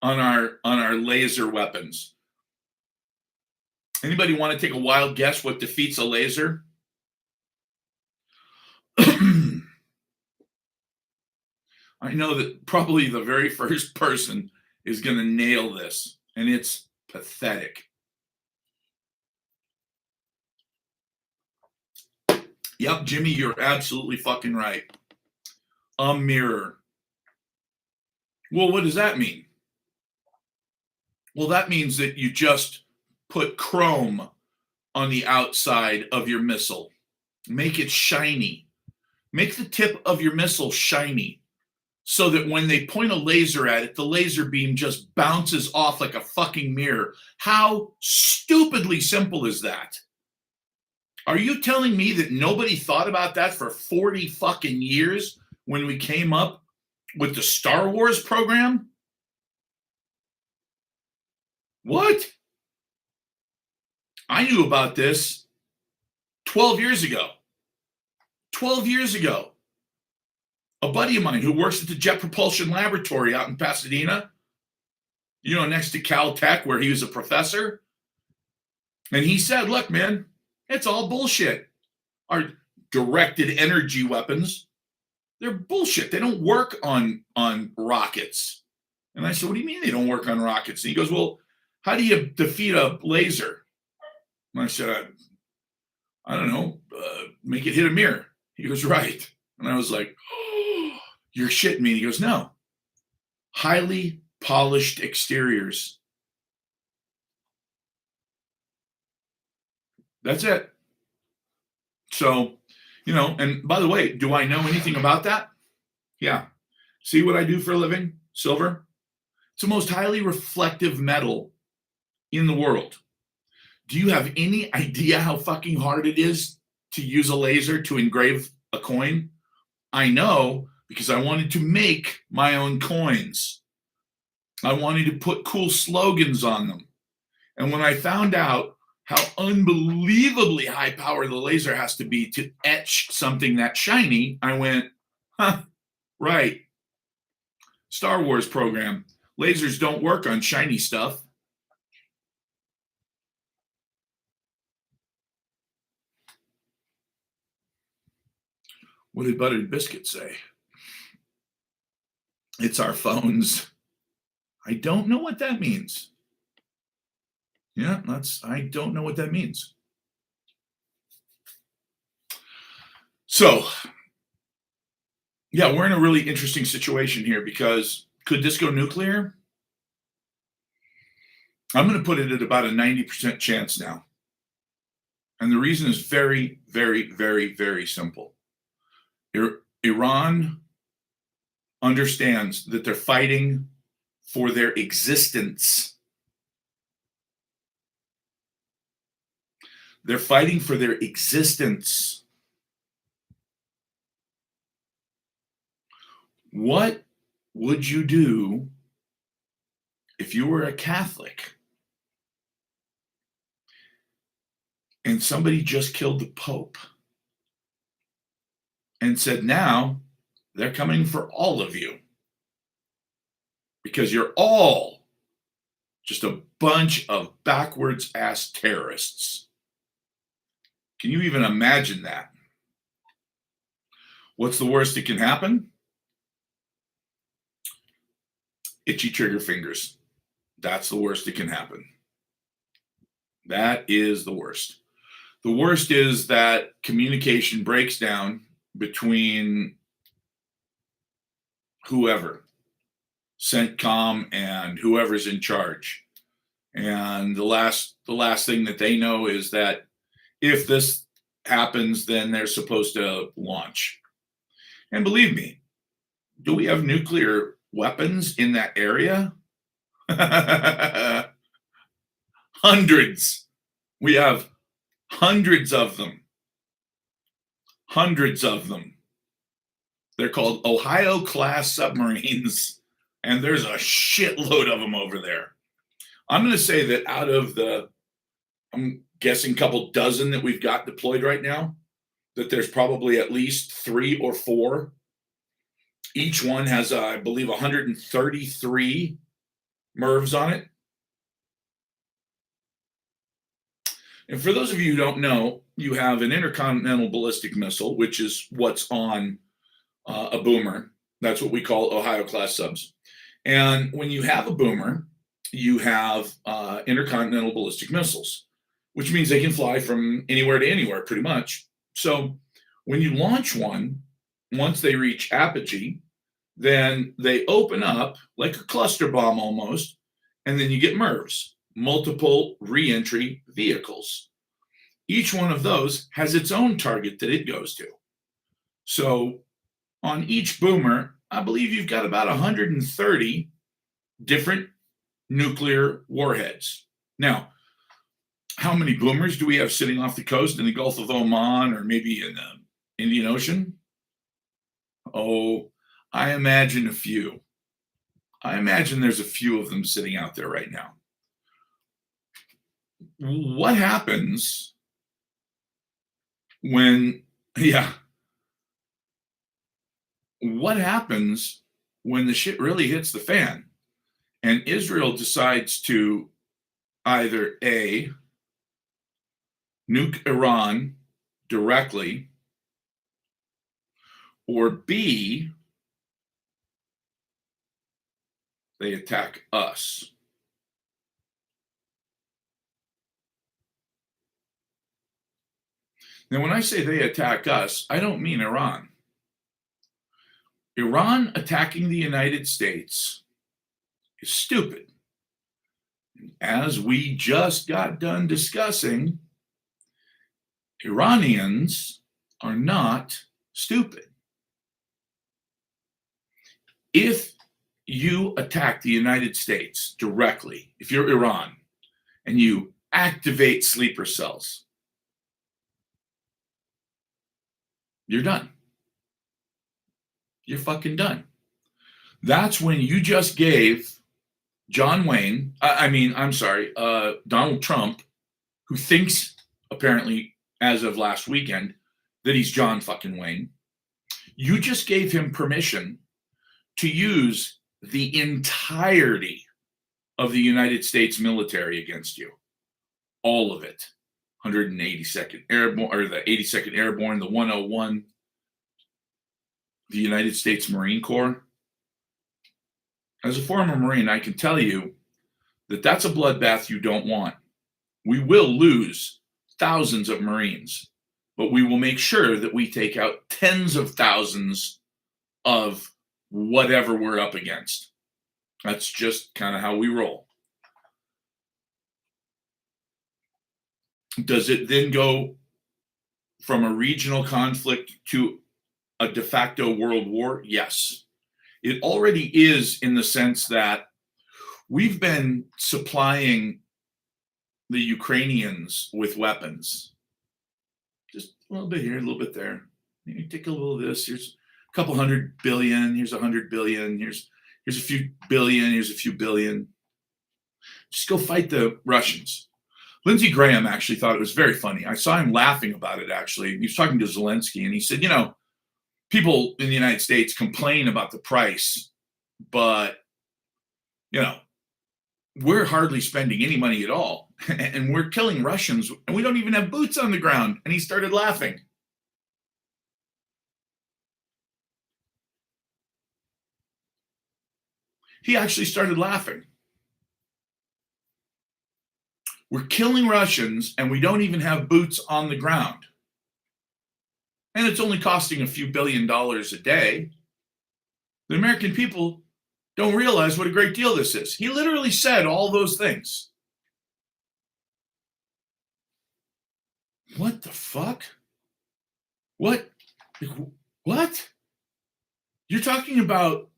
on our laser weapons. Anybody want to take a wild guess what defeats a laser? I know that probably the very first person is going to nail this, and it's pathetic. Yep, Jimmy, you're absolutely fucking right. A mirror. Well, what does that mean? Well, that means that you just put chrome on the outside of your missile. Make it shiny. Make the tip of your missile shiny so that when they point a laser at it, the laser beam just bounces off like a fucking mirror. How stupidly simple is that? Are you telling me that nobody thought about that for 40 fucking years when we came up with the Star Wars program? What? I knew about this 12 years ago. 12 years ago. A buddy of mine who works at the Jet Propulsion Laboratory out in Pasadena, next to Caltech, where he was a professor. And he said, look, man, it's all bullshit. Our directed energy weapons, they're bullshit. They don't work on rockets. And I said, what do you mean they don't work on rockets? And he goes, well, how do you defeat a laser? And I said, I don't know, make it hit a mirror. He goes, right. And I was like, oh, you're shitting me. And he goes, no. Highly polished exteriors. That's it. So, and by the way, do I know anything about that? Yeah. See what I do for a living? Silver. It's the most highly reflective metal in the world. Do you have any idea how fucking hard it is to use a laser to engrave a coin? I know, because I wanted to make my own coins. I wanted to put cool slogans on them. And when I found out how unbelievably high power the laser has to be to etch something that shiny, I went, right. Star Wars program. Lasers don't work on shiny stuff. What did Buttered Biscuit say? It's our phones. I don't know what that means. Yeah, I don't know what that means. So, yeah, we're in a really interesting situation here because could this go nuclear? I'm going to put it at about a 90% chance now. And the reason is very, very, very, very simple. Iran understands that they're fighting for their existence. They're fighting for their existence. What would you do if you were a Catholic and somebody just killed the Pope and said, now they're coming for all of you because you're all just a bunch of backwards ass terrorists? Can you even imagine that? What's the worst that can happen? Itchy trigger fingers. That's the worst that can happen. That is the worst. The worst is that communication breaks down between whoever, CENTCOM and whoever's in charge. And the last thing that they know is that if this happens, then they're supposed to launch. And believe me, do we have nuclear weapons in that area? Hundreds. We have hundreds of them. Hundreds of them. They're called Ohio-class submarines, and there's a shitload of them over there. I'm going to say that out of I'm guessing a couple dozen that we've got deployed right now, that there's probably at least 3 or 4. Each one has, I believe, 133 MIRVs on it. And for those of you who don't know, you have an intercontinental ballistic missile, which is what's on a boomer. That's what we call Ohio-class subs. And when you have a boomer, you have intercontinental ballistic missiles, which means they can fly from anywhere to anywhere, pretty much. So When you launch one, once they reach apogee, then they open up like a cluster bomb almost, and then you get MIRVs, multiple reentry vehicles. Each one of those has its own target that it goes to. So on each boomer, I believe you've got about 130 different nuclear warheads. Now, how many boomers do we have sitting off the coast in the Gulf of Oman or maybe in the Indian Ocean? Oh, I imagine a few. I imagine there's a few of them sitting out there right now. What happens when, yeah, what happens when the shit really hits the fan and Israel decides to either A, nuke Iran directly, or B, they attack us? Now, when I say they attack us, I don't mean Iran. Iran attacking the United States is stupid. As we just got done discussing, Iranians are not stupid. If you attack the United States directly, if you're Iran, and you activate sleeper cells, you're done. You're fucking done. That's when you just gave Donald Trump, who thinks apparently as of last weekend that he's John fucking Wayne, you just gave him permission to use the entirety of the United States military against you. All of it. 182nd Airborne, or the 82nd Airborne, the 101, the United States Marine Corps. As a former Marine, I can tell you that that's a bloodbath you don't want. We will lose thousands of Marines, but we will make sure that we take out tens of thousands of whatever we're up against. That's just kind of how we roll. Does it then go from a regional conflict to a de facto world war? Yes. It already is, in the sense that we've been supplying the Ukrainians with weapons. Just a little bit here, a little bit there. You take a little of this. Here's a couple $100 billion. Here's $100 billion. Here's a few billion. Here's a few billion. Just go fight the Russians. Lindsey Graham actually thought it was very funny. I saw him laughing about it, actually. He was talking to Zelensky, and he said, people in the United States complain about the price, but, we're hardly spending any money at all. And we're killing Russians, and we don't even have boots on the ground. And he started laughing. He actually started laughing. We're killing Russians, and we don't even have boots on the ground. And it's only costing a few $1 billion a day. The American people don't realize what a great deal this is. He literally said all those things. What the fuck? What? You're talking about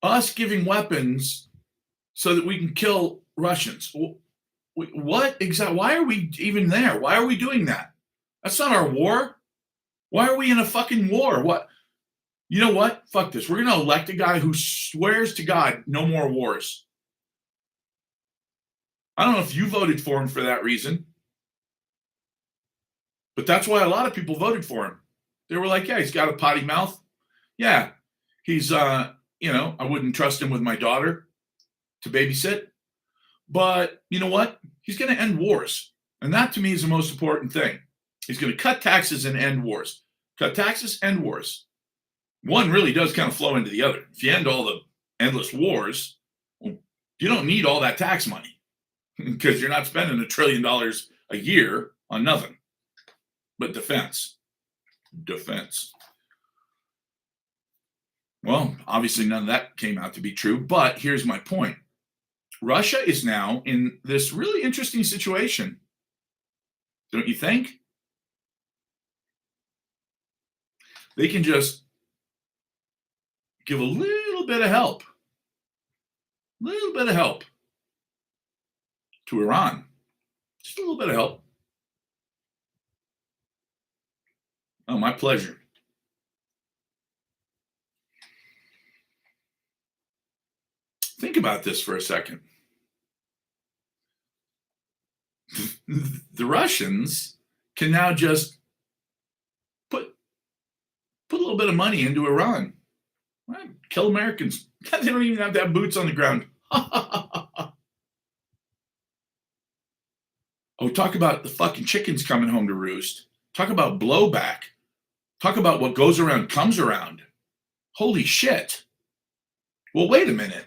us giving weapons so that we can kill Russians. What exactly? Why are we even there? Why are we doing that? That's not our war. Why are we in a fucking war? What? You know what? Fuck this. We're going to elect a guy who swears to God, no more wars. I don't know if you voted for him for that reason, but that's why a lot of people voted for him. They were like, yeah, he's got a potty mouth. Yeah, he's, I wouldn't trust him with my daughter to babysit. But you know what? He's going to end wars. And that to me is the most important thing. He's going to cut taxes and end wars. Cut taxes, end wars. One really does kind of flow into the other. If you end all the endless wars, well, you don't need all that tax money because you're not spending $1 trillion a year on nothing but defense. defense. Well, obviously none of that came out to be true, but here's my point. Russia is now in this really interesting situation, don't you think? They can just give a little bit of help to Iran. Just a little bit of help. Oh, my pleasure. Think about this for a second. The Russians can now just put a little bit of money into Iran. Right? Kill Americans. They don't even have to have boots on the ground. Oh, talk about the fucking chickens coming home to roost. Talk about blowback. Talk about what goes around comes around. Holy shit. Well, wait a minute.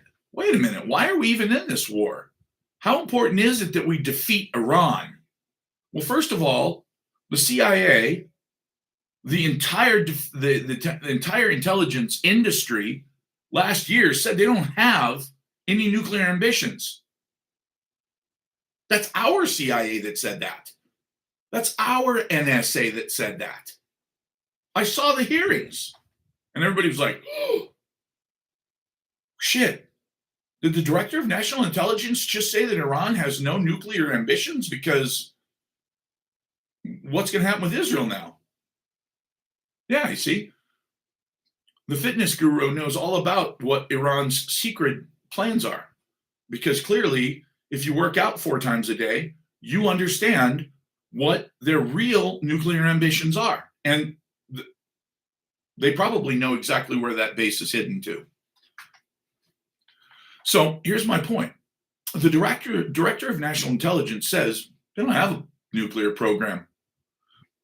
Why are we even in this war? How important is it that we defeat Iran? Well, first of all, the CIA, the entire intelligence industry last year said they don't have any nuclear ambitions. That's our CIA that said that. That's our NSA that said that. I saw the hearings, and everybody was like, oh, shit. Did the director of national intelligence just say that Iran has no nuclear ambitions? Because what's going to happen with Israel now? Yeah, you see, the fitness guru knows all about what Iran's secret plans are. Because clearly, if you work out 4 times a day, you understand what their real nuclear ambitions are. And they probably know exactly where that base is hidden to. So here's my point. The director of national intelligence says they don't have a nuclear program.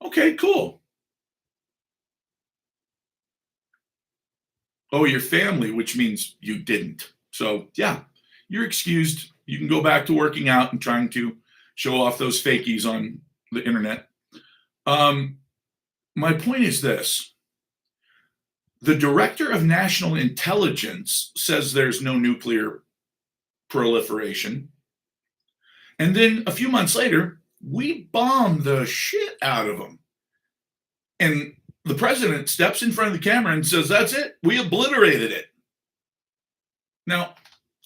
Okay, cool. Oh, your family, which means you didn't. So yeah, you're excused. You can go back to working out and trying to show off those fakies on the internet. My point is this. The director of national intelligence says there's no nuclear proliferation. And then a few months later, we bomb the shit out of them. And the president steps in front of the camera and says, that's it. We obliterated it. Now,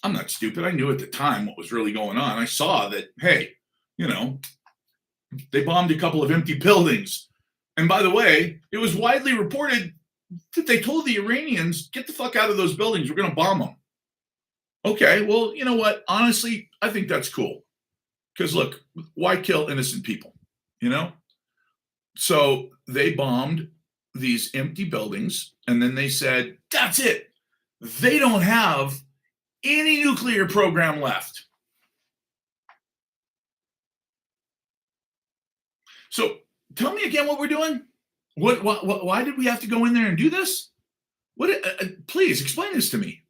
I'm not stupid. I knew at the time what was really going on. I saw that, hey, they bombed a couple of empty buildings. And by the way, it was widely reported that they told the Iranians, get the fuck out of those buildings. We're going to bomb them. Okay, well, you know what? Honestly, I think that's cool. Because look, why kill innocent people? So they bombed these empty buildings, and then they said, that's it. They don't have any nuclear program left. So tell me again what we're doing. Why did we have to go in there and do this? Please explain this to me.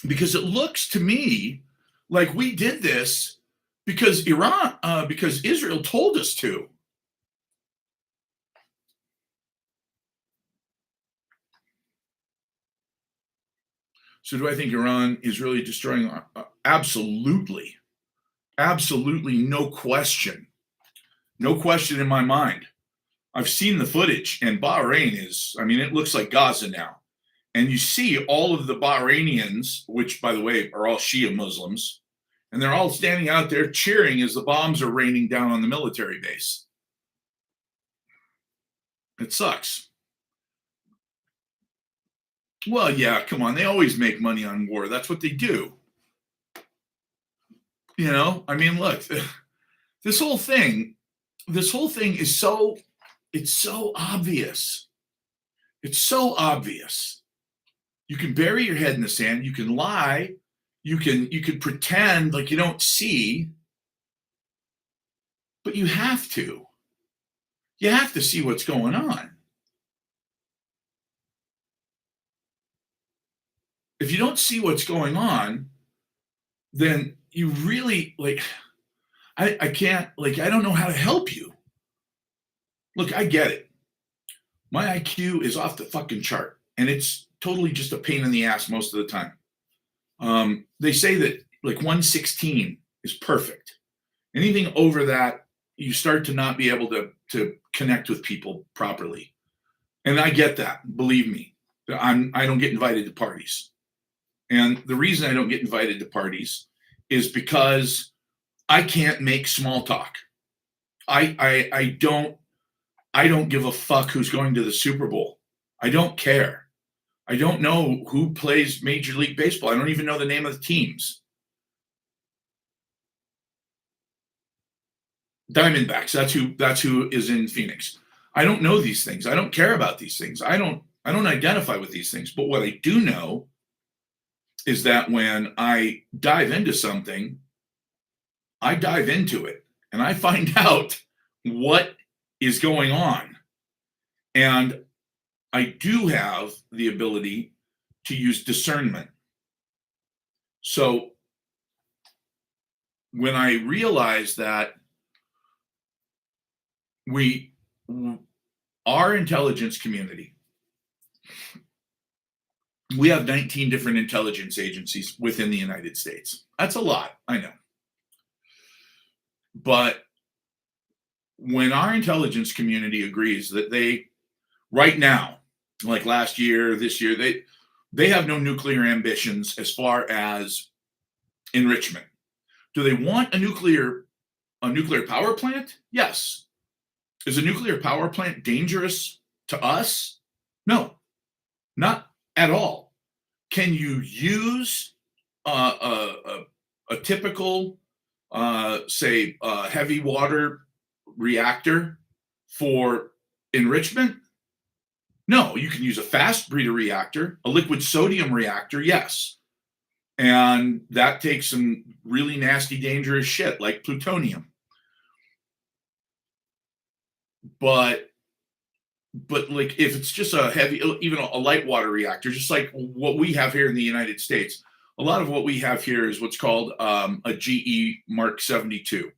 Because it looks to me like we did this because Israel told us to. So do I think Iran is really destroying? Absolutely. Absolutely, no question. No question in my mind. I've seen the footage, and Bahrain it looks like Gaza now. And you see all of the Bahrainians, which, by the way, are all Shia Muslims, and they're all standing out there cheering as the bombs are raining down on the military base. It sucks. Well, yeah, come on. They always make money on war. That's what they do. Look, this whole thing is it's so obvious. It's so obvious. You can bury your head in the sand. You can lie. You can pretend like you don't see. But you have to. You have to see what's going on. If you don't see what's going on, then you really I can't, like, I don't know how to help you. Look, I get it. My IQ is off the fucking chart, and it's totally just a pain in the ass most of the time. They say that like 116 is perfect. Anything over that, you start to not be able to connect with people properly. And I get that. Believe me, I don't get invited to parties. And the reason I don't get invited to parties is because I can't make small talk. I don't give a fuck who's going to the Super Bowl. I don't care. I don't know who plays Major League Baseball. I don't even know the name of the teams. Diamondbacks. That's who is in Phoenix. I don't know these things. I don't care about these things. I don't identify with these things. But what I do know is that when I dive into something, I dive into it and I find out what is going on. And I do have the ability to use discernment. So when I realize that we, our intelligence community, we have 19 different intelligence agencies within the United States. That's a lot, I know. But when our intelligence community agrees that they, right now, like last year, this year, they have no nuclear ambitions as far as enrichment. Do they want a nuclear power plant? Yes. Is a nuclear power plant dangerous to us? No, not at all. Can you use a typical, say, heavy water reactor for enrichment? No, you can use a fast breeder reactor, a liquid sodium reactor, yes. And that takes some really nasty, dangerous shit like plutonium. But like if it's just a heavy, even a light water reactor, just like what we have here in the United States, a lot of what we have here is what's called a GE Mark 72.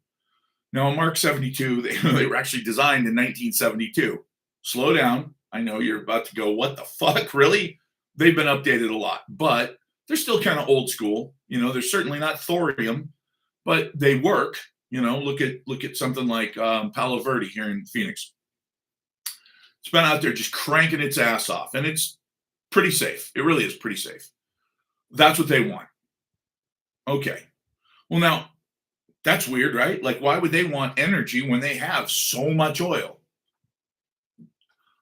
Now, a Mark 72, they were actually designed in 1972. Slow down. I know you're about to go, what the fuck, really? They've been updated a lot, but they're still kind of old school. You know, they're certainly not thorium, but they work. You know, look at something like Palo Verde here in Phoenix. It's been out there just cranking its ass off, and it's pretty safe. It really is pretty safe. That's what they want. Okay. Well, now, that's weird, right? Like, why would they want energy when they have so much oil?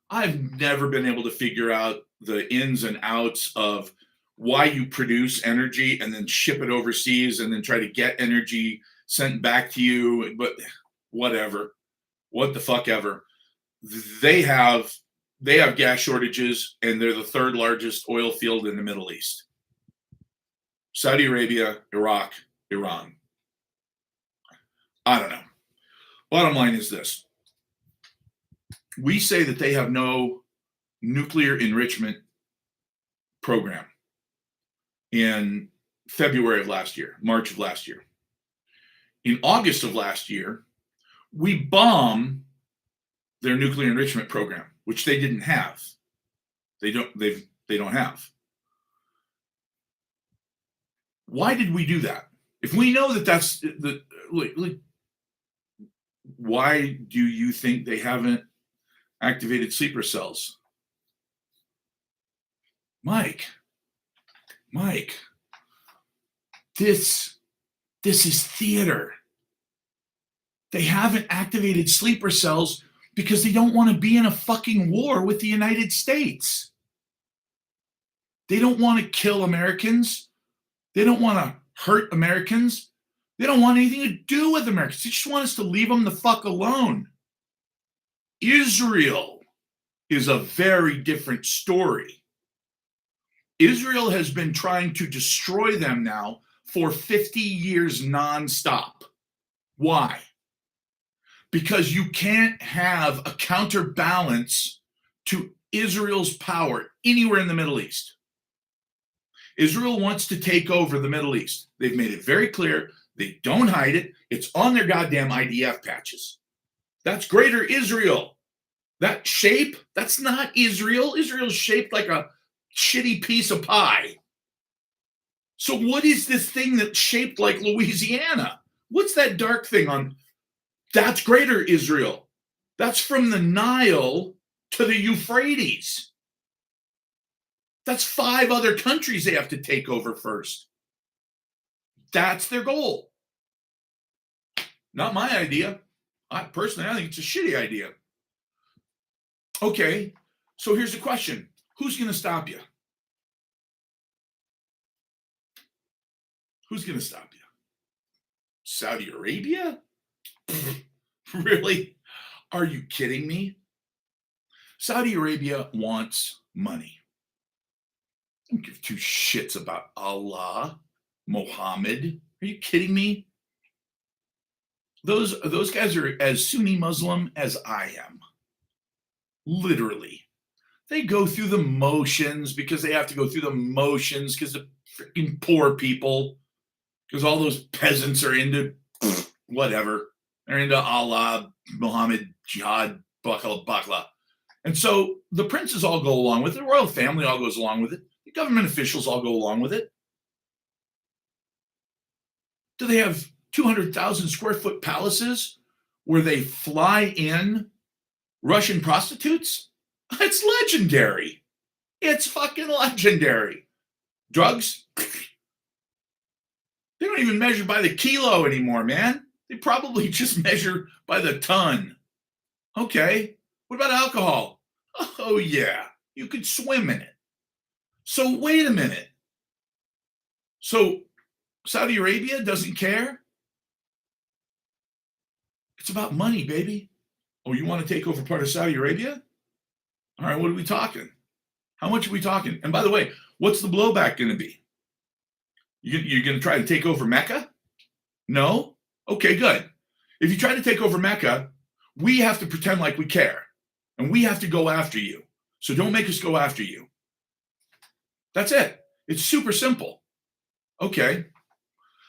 I've never been able to figure out the ins and outs of why you produce energy and then ship it overseas and then try to get energy sent back to you. But whatever, what the fuck ever. They have gas shortages, and they're the third largest oil field in the Middle East. Saudi Arabia, Iraq, Iran. I don't know. Bottom line is this. We say that they have no nuclear enrichment program in February of last year, March of last year. In August of last year, we bomb their nuclear enrichment program, which they didn't have. They don't have. Why did we do that? If we know that that's the like, why do you think they haven't activated sleeper cells? Mike, this is theater. They haven't activated sleeper cells because they don't want to be in a fucking war with the United States. They don't want to kill Americans. They don't want to hurt Americans. They don't want anything to do with Americans. They just want us to leave them the fuck alone. Israel is a very different story. Israel has been trying to destroy them now for 50 years nonstop. Why? Because you can't have a counterbalance to Israel's power anywhere in the Middle East. Israel wants to take over the Middle East. They've made it very clear They don't hide it. It's on their goddamn IDF patches. That's Greater Israel. That shape, that's not Israel. Israel's shaped like a shitty piece of pie. So what is this thing that's shaped like Louisiana? What's that dark thing on? That's Greater Israel. That's from the Nile to the Euphrates. That's 5 other countries they have to take over first. That's their goal. Not my idea. I think it's a shitty idea. Okay, so here's the question. Who's going to stop you? Who's going to stop you? Saudi Arabia? Really? Are you kidding me? Saudi Arabia wants money. I don't give 2 shits about Allah, Muhammad. Are you kidding me? Those guys are as Sunni Muslim as I am. Literally. They go through the motions because they have to go through the motions because the freaking poor people, because all those peasants are into whatever. They're into Allah, Muhammad, jihad, bakla. And so the princes all go along with it. The royal family all goes along with it. The government officials all go along with it. Do they have 200,000 square foot palaces where they fly in Russian prostitutes? It's legendary. It's fucking legendary. Drugs? They don't even measure by the kilo anymore, man. They probably just measure by the ton. Okay. What about alcohol? Oh, yeah. You could swim in it. So wait a minute. So Saudi Arabia doesn't care? It's about money, baby. Oh, you want to take over part of Saudi Arabia? All right, what are we talking? How much are we talking? And by the way, what's the blowback going to be? You're going to try to take over Mecca? No? Okay, good. If you try to take over Mecca, we have to pretend like we care. And we have to go after you. So don't make us go after you. That's it. It's super simple. Okay.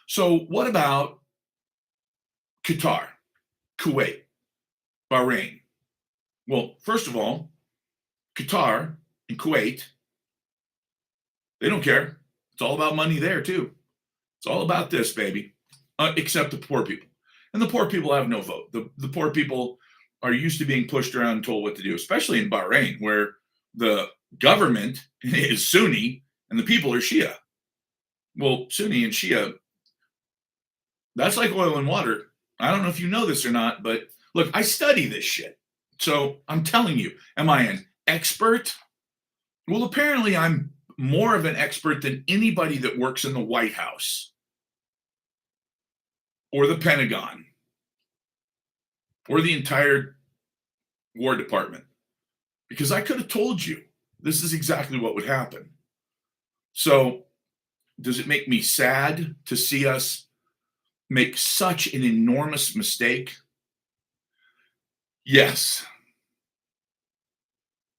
So what about Qatar, Kuwait, Bahrain? Well, first of all, Qatar and Kuwait, they don't care. It's all about money there too. It's all about this, baby, except the poor people. And the poor people have no vote. The poor people are used to being pushed around and told what to do, especially in Bahrain, where the government is Sunni and the people are Shia. Well, Sunni and Shia, that's like oil and water. I don't know if you know this or not, but look, I study this shit. So I'm telling you, am I an expert? Well, apparently I'm more of an expert than anybody that works in the White House or the Pentagon or the entire War Department, because I could have told you this is exactly what would happen. So does it make me sad to see us make such an enormous mistake? Yes.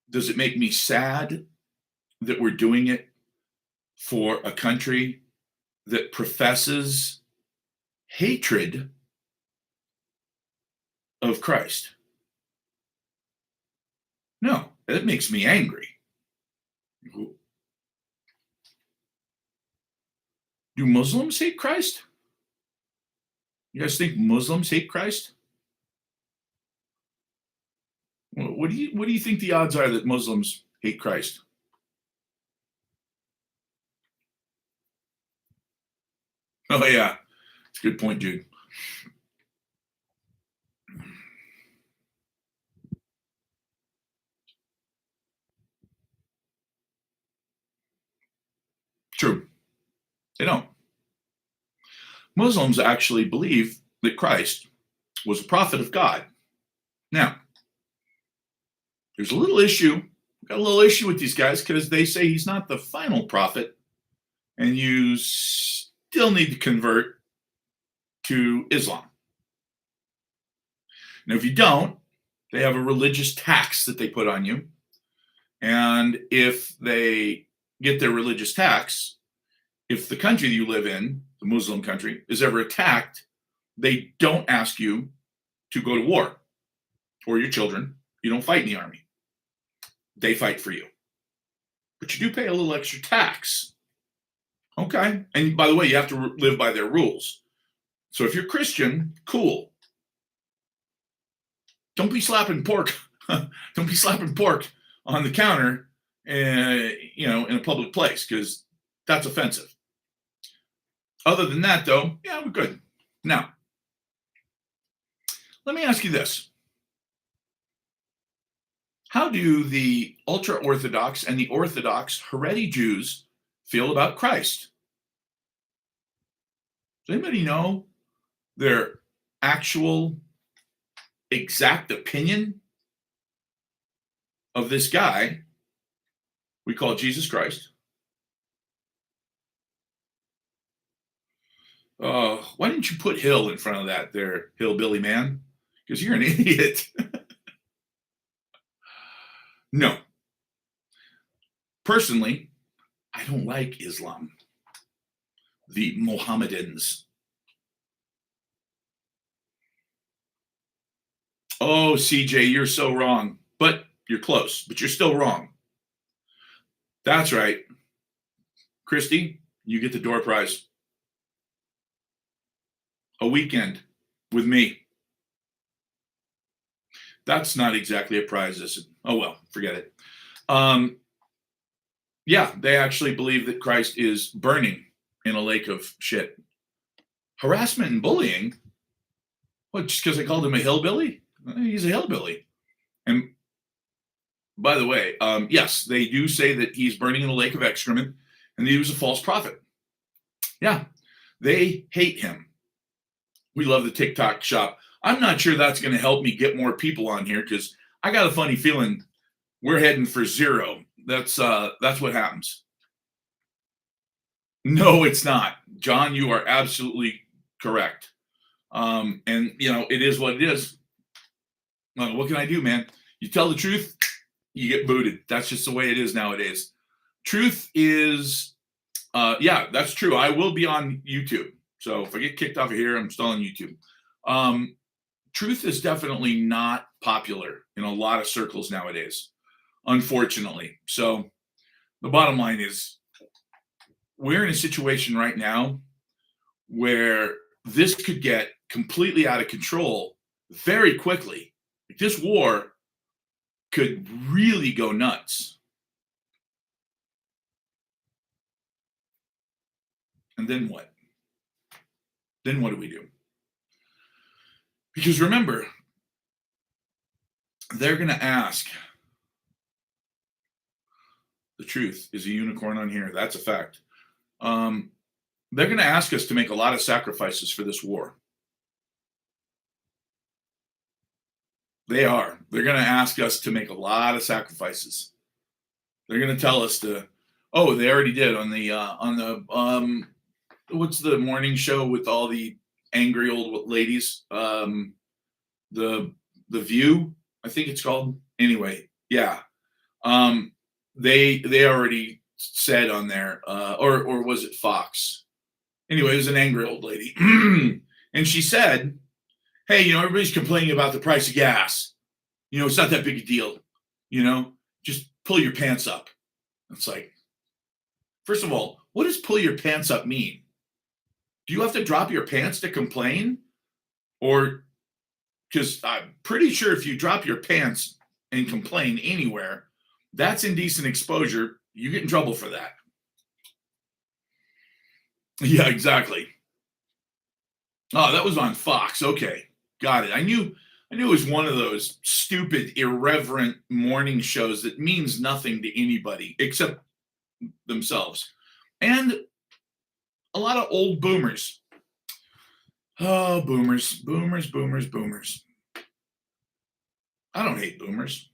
Does it make me sad that we're doing it for a country that professes hatred of Christ? No, it makes me angry. Do Muslims hate Christ? You guys think Muslims hate Christ? What do you think the odds are that Muslims hate Christ? Oh yeah, it's a good point, Jude. True. They don't. Muslims actually believe that Christ was a prophet of God. Now, there's a little issue. Got a little issue with these guys because they say he's not the final prophet, and you still need to convert to Islam. Now, if you don't, they have a religious tax that they put on you. And if they get their religious tax if the country that you live in, the Muslim country, is ever attacked, they don't ask you to go to war or your children. You don't fight in the army. They fight for you. But you do pay a little extra tax. Okay. And by the way, you have to live by their rules. So if you're Christian, cool. Don't be slapping pork. Don't be slapping pork on the counter, in a public place, because that's offensive. Other than that, though, yeah, we're good. Now, let me ask you this. How do the ultra-Orthodox and the Orthodox Haredi Jews feel about Christ? Does anybody know their actual exact opinion of this guy we call Jesus Christ? Why didn't you put Hill in front of that there, hillbilly man? Because you're an idiot. No. Personally, I don't like Islam. The Mohammedans. Oh, CJ, you're so wrong. But you're close, but you're still wrong. That's right. Christy, you get the door prize. A weekend with me. That's not exactly a prize, is it? Oh, well, forget it. Yeah, they actually believe that Christ is burning in a lake of shit. Harassment and bullying? What, just because I called him a hillbilly? He's a hillbilly. And by the way, yes, they do say that he's burning in a lake of excrement and that he was a false prophet. Yeah, they hate him. We love the TikTok shop. I'm not sure that's going to help me get more people on here, because I got a funny feeling we're heading for zero. That's what happens. No, it's not. John, you are absolutely correct. And it is what it is. What can I do, man? You tell the truth, you get booted. That's just the way it is nowadays. Truth is, yeah, that's true. I will be on YouTube. So if I get kicked off of here, I'm still on YouTube. Truth is definitely not popular in a lot of circles nowadays, unfortunately. So the bottom line is, we're in a situation right now where this could get completely out of control very quickly. This war could really go nuts. And then what? Then what do we do? Because remember, they're going to ask. The truth is a unicorn on here. That's a fact. They're going to ask us to make a lot of sacrifices for this war. They are. They're going to ask us to make a lot of sacrifices. They're going to tell us to. Oh, they already did on the what's the morning show with all the angry old ladies? The View, I think it's called. Anyway, yeah. They already said on there, or was it Fox? Anyway, it was an angry old lady, and she said, "Hey, everybody's complaining about the price of gas. It's not that big a deal. Just pull your pants up." It's like, first of all, what does pull your pants up mean? Do you have to drop your pants to complain? Or, because I'm pretty sure if you drop your pants and complain anywhere, that's indecent exposure. You get in trouble for that. Yeah, exactly. Oh, that was on Fox. Okay, got it. I knew it was one of those stupid, irreverent morning shows that means nothing to anybody except themselves. And a lot of old boomers. Oh, boomers. I don't hate boomers.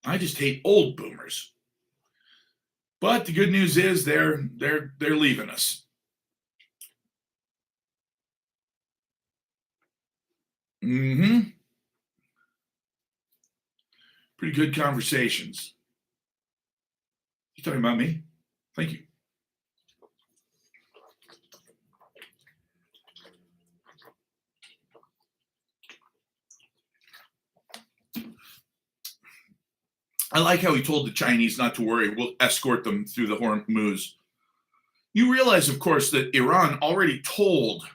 I just hate old boomers. But the good news is they're leaving us. Mm-hmm. Pretty good conversations. You talking about me? Thank you. I like how he told the Chinese not to worry. We'll escort them through the Hormuz. You realize, of course, that Iran already told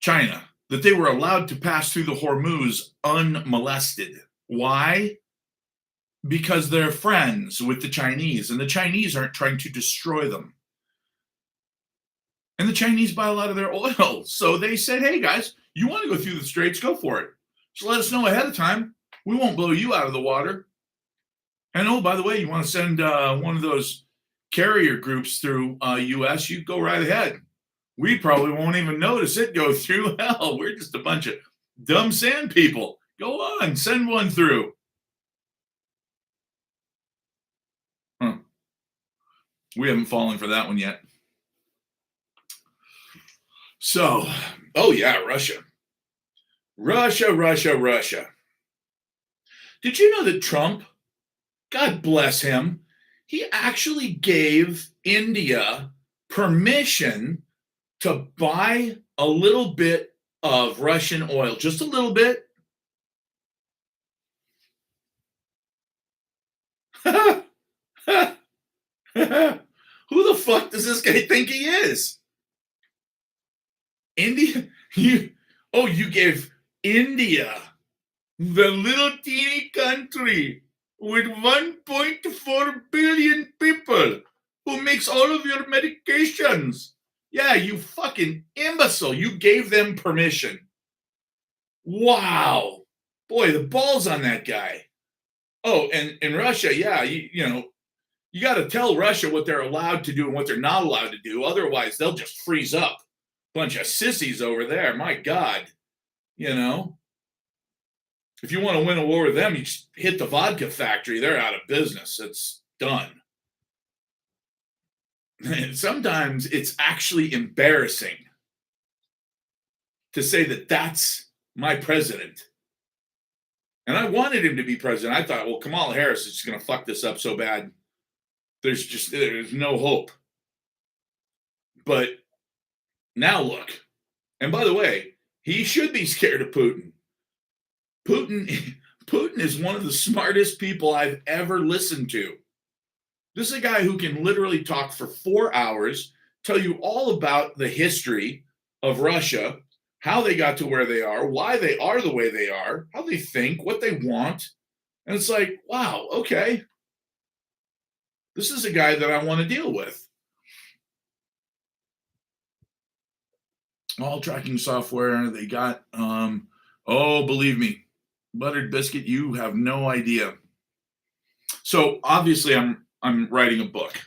China that they were allowed to pass through the Hormuz unmolested. Why? Because they're friends with the Chinese, and the Chinese aren't trying to destroy them. And the Chinese buy a lot of their oil. So they said, hey, guys, you want to go through the straits? Go for it. Just let us know ahead of time. We won't blow you out of the water. And oh, by the way, you want to send one of those carrier groups through U.S., you go right ahead. We probably won't even notice it go through. Hell, we're just a bunch of dumb sand people. Go on, send one through. Huh. We haven't fallen for that one yet. So, oh yeah, Russia. Russia. Did you know that Trump, God bless him, he actually gave India permission to buy a little bit of Russian oil, just a little bit? Who the fuck does this guy think he is? India? You gave India, the little teeny country with 1.4 billion people, who makes all of your medications. Yeah, you fucking imbecile. You gave them permission. Wow. Boy, the balls on that guy. Oh, and in Russia, yeah, you got to tell Russia what they're allowed to do and what they're not allowed to do. Otherwise, they'll just freeze up. Bunch of sissies over there. My God. If you want to win a war with them, you just hit the vodka factory. They're out of business. It's done. And sometimes it's actually embarrassing to say that that's my president. And I wanted him to be president. I thought, well, Kamala Harris is just going to fuck this up so bad. There's no hope. But now look. And by the way, he should be scared of Putin. Putin is one of the smartest people I've ever listened to. This is a guy who can literally talk for 4 hours, tell you all about the history of Russia, how they got to where they are, why they are the way they are, how they think, what they want. And it's like, wow, okay. This is a guy that I want to deal with. All tracking software they got. Believe me, Buttered Biscuit, you have no idea. So obviously I'm writing a book.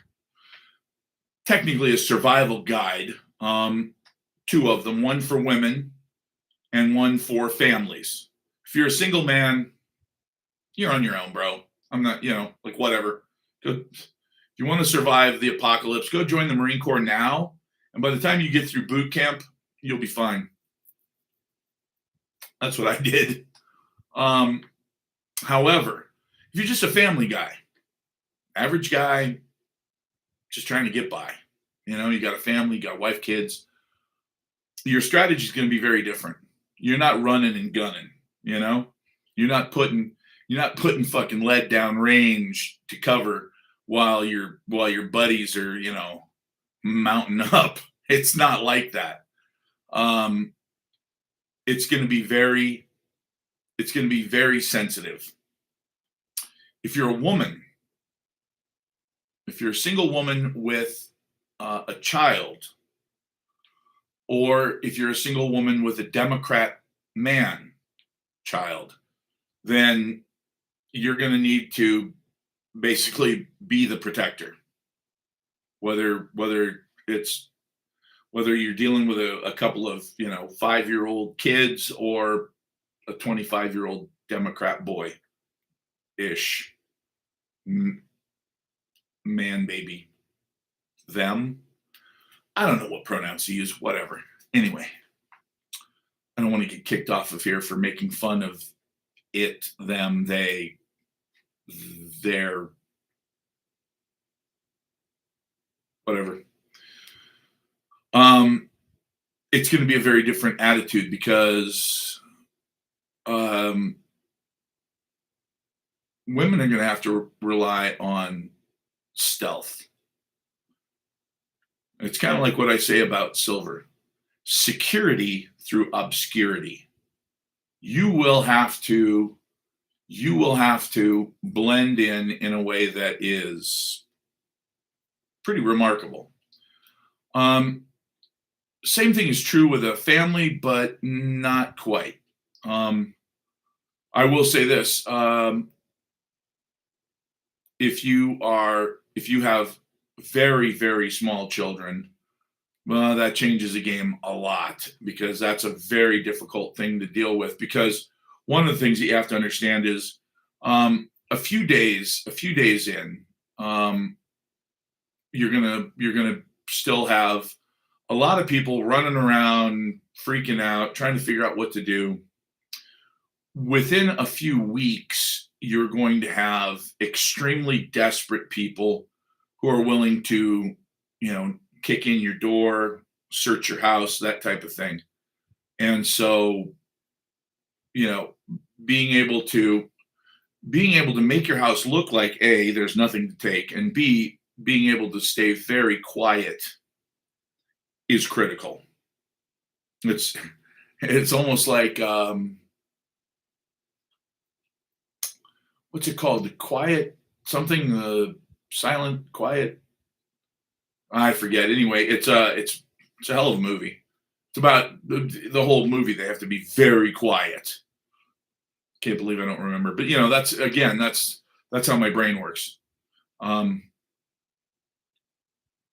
Technically a survival guide. Two of them, one for women and one for families. If you're a single man, you're on your own, bro. I'm not, whatever. If you want to survive the apocalypse, go join the Marine Corps now. And by the time you get through boot camp, you'll be fine. That's what I did. However, if you're just a family guy, average guy, just trying to get by, you got a family, you got a wife, kids, your strategy is going to be very different. You're not running and gunning, you're not putting fucking lead down range to cover while your buddies are, mounting up. It's not like that. It's going to be very sensitive. If you're a woman, if you're a single woman with a child, or if you're a single woman with a Democrat man child, then you're going to need to basically be the protector. Whether you're dealing with a couple of 5-year-old kids or a 25-year-old Democrat boy ish man baby, them. I don't know what pronouns to use, whatever. Anyway, I don't want to get kicked off of here for making fun of it, them, they, their, whatever. It's going to be a very different attitude because women are going to have to rely on stealth. It's kind of like what I say about silver: security through obscurity. You will have to blend in a way that is pretty remarkable. Um, Same thing is true with a family, but not quite. Um, I will say this: if you have very small children, well, that changes the game a lot, because that's a very difficult thing to deal with. Because one of the things that you have to understand is, a few days in, um, you're gonna still have a lot of people running around, freaking out, trying to figure out what to do. Within a few weeks, you're going to have extremely desperate people who are willing to, kick in your door, search your house, that type of thing. And so, you know, being able to make your house look like, A, there's nothing to take, and B, being able to stay very quiet is critical. It's it's almost like, what's it called? The quiet something, the silent quiet. I forget. Anyway, it's a hell of a movie. It's about the whole movie. They have to be very quiet. Can't believe I don't remember. But that's, again, that's how my brain works. Um,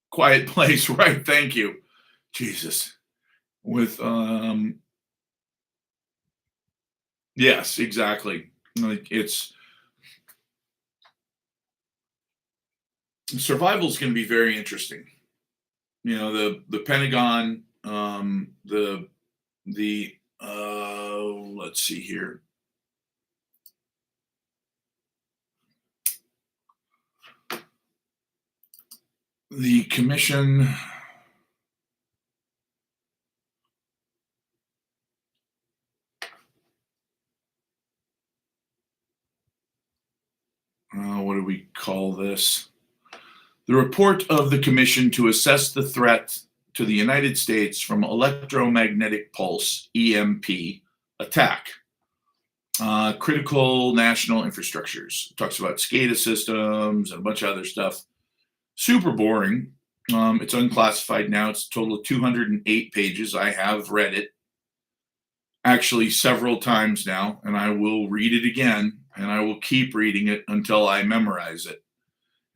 Quiet Place, right? Thank you, Jesus. With yes, exactly. Like, it's survival is going to be very interesting. The Pentagon, the let's see here. The commission, what do we call this? The report of the commission to assess the threat to the United States from electromagnetic pulse (EMP) attack. Critical national infrastructures. It talks about SCADA systems and a bunch of other stuff. Super boring. It's unclassified now. It's a total of 208 pages. I have read it actually several times now, and I will read it again, and I will keep reading it until I memorize it.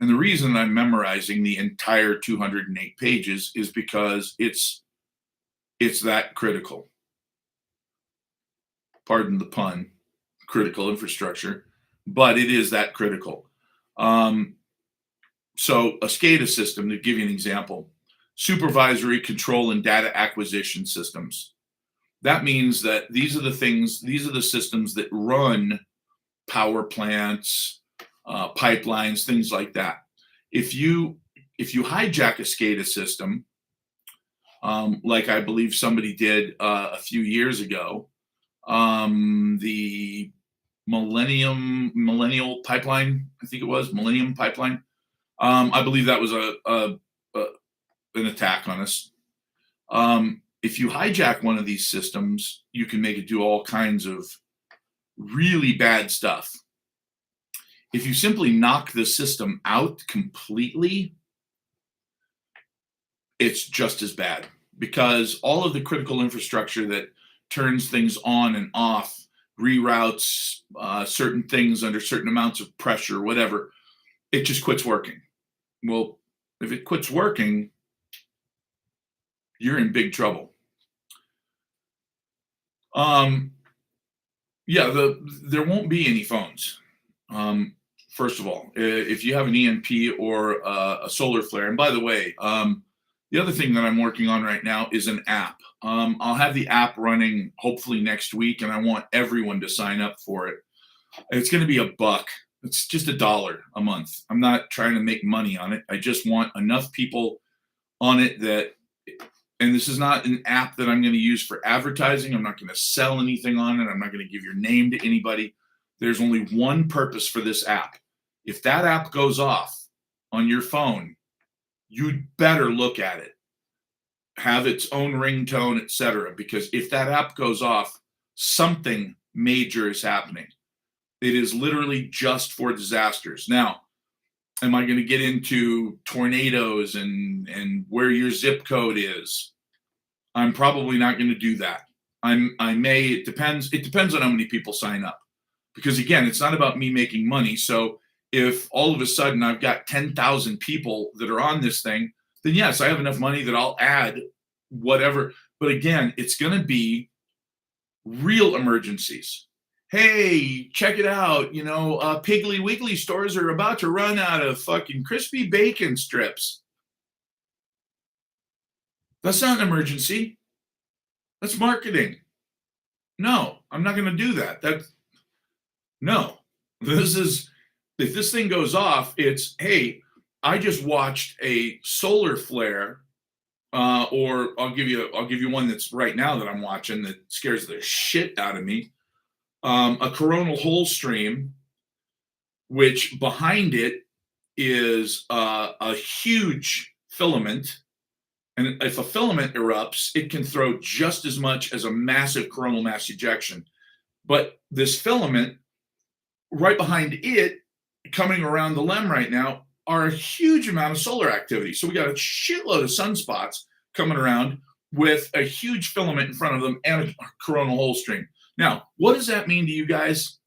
And the reason I'm memorizing the entire 208 pages is because it's that critical. Pardon the pun, critical infrastructure, but it is that critical. So a SCADA system, to give you an example: supervisory control and data acquisition systems. That means that these are the systems that run power plants, pipelines, things like that. If you hijack a SCADA system, like I believe somebody did a few years ago, the Millennial Pipeline, I think it was Millennium Pipeline. I believe that was an attack on us. If you hijack one of these systems, you can make it do all kinds of really bad stuff. If you simply knock the system out completely, it's just as bad, because all of the critical infrastructure that turns things on and off, reroutes certain things under certain amounts of pressure, whatever, it just quits working. Well, if it quits working, you're in big trouble. Yeah, there won't be any phones. First of all, if you have an EMP or a solar flare, and by the way, the other thing that I'm working on right now is an app. I'll have the app running hopefully next week, and I want everyone to sign up for it. It's going to be $1. It's just $1 a month. I'm not trying to make money on it. I just want enough people on it and this is not an app that I'm going to use for advertising. I'm not going to sell anything on it. I'm not going to give your name to anybody. There's only one purpose for this app. If that app goes off on your phone, you'd better look at it, have its own ringtone, etc. Because if that app goes off, something major is happening. It is literally just for disasters. Now, am I going to get into tornadoes and where your zip code is? I'm probably not going to do that. I may. It depends. It depends on how many people sign up. Because again, it's not about me making money. So if all of a sudden I've got 10,000 people that are on this thing, then yes, I have enough money that I'll add whatever. But again, it's going to be real emergencies. Hey, check it out. Piggly Wiggly stores are about to run out of fucking crispy bacon strips. That's not an emergency. That's marketing. No, I'm not going to do that. No. If this thing goes off, it's, hey, I just watched a solar flare, or I'll give you one that's right now that I'm watching that scares the shit out of me. A coronal hole stream, which behind it is a huge filament. And if a filament erupts, it can throw just as much as a massive coronal mass ejection. But this filament, right behind it, coming around the LEM right now, are a huge amount of solar activity. So we got a shitload of sunspots coming around with a huge filament in front of them and a coronal hole stream. Now, what does that mean to you guys?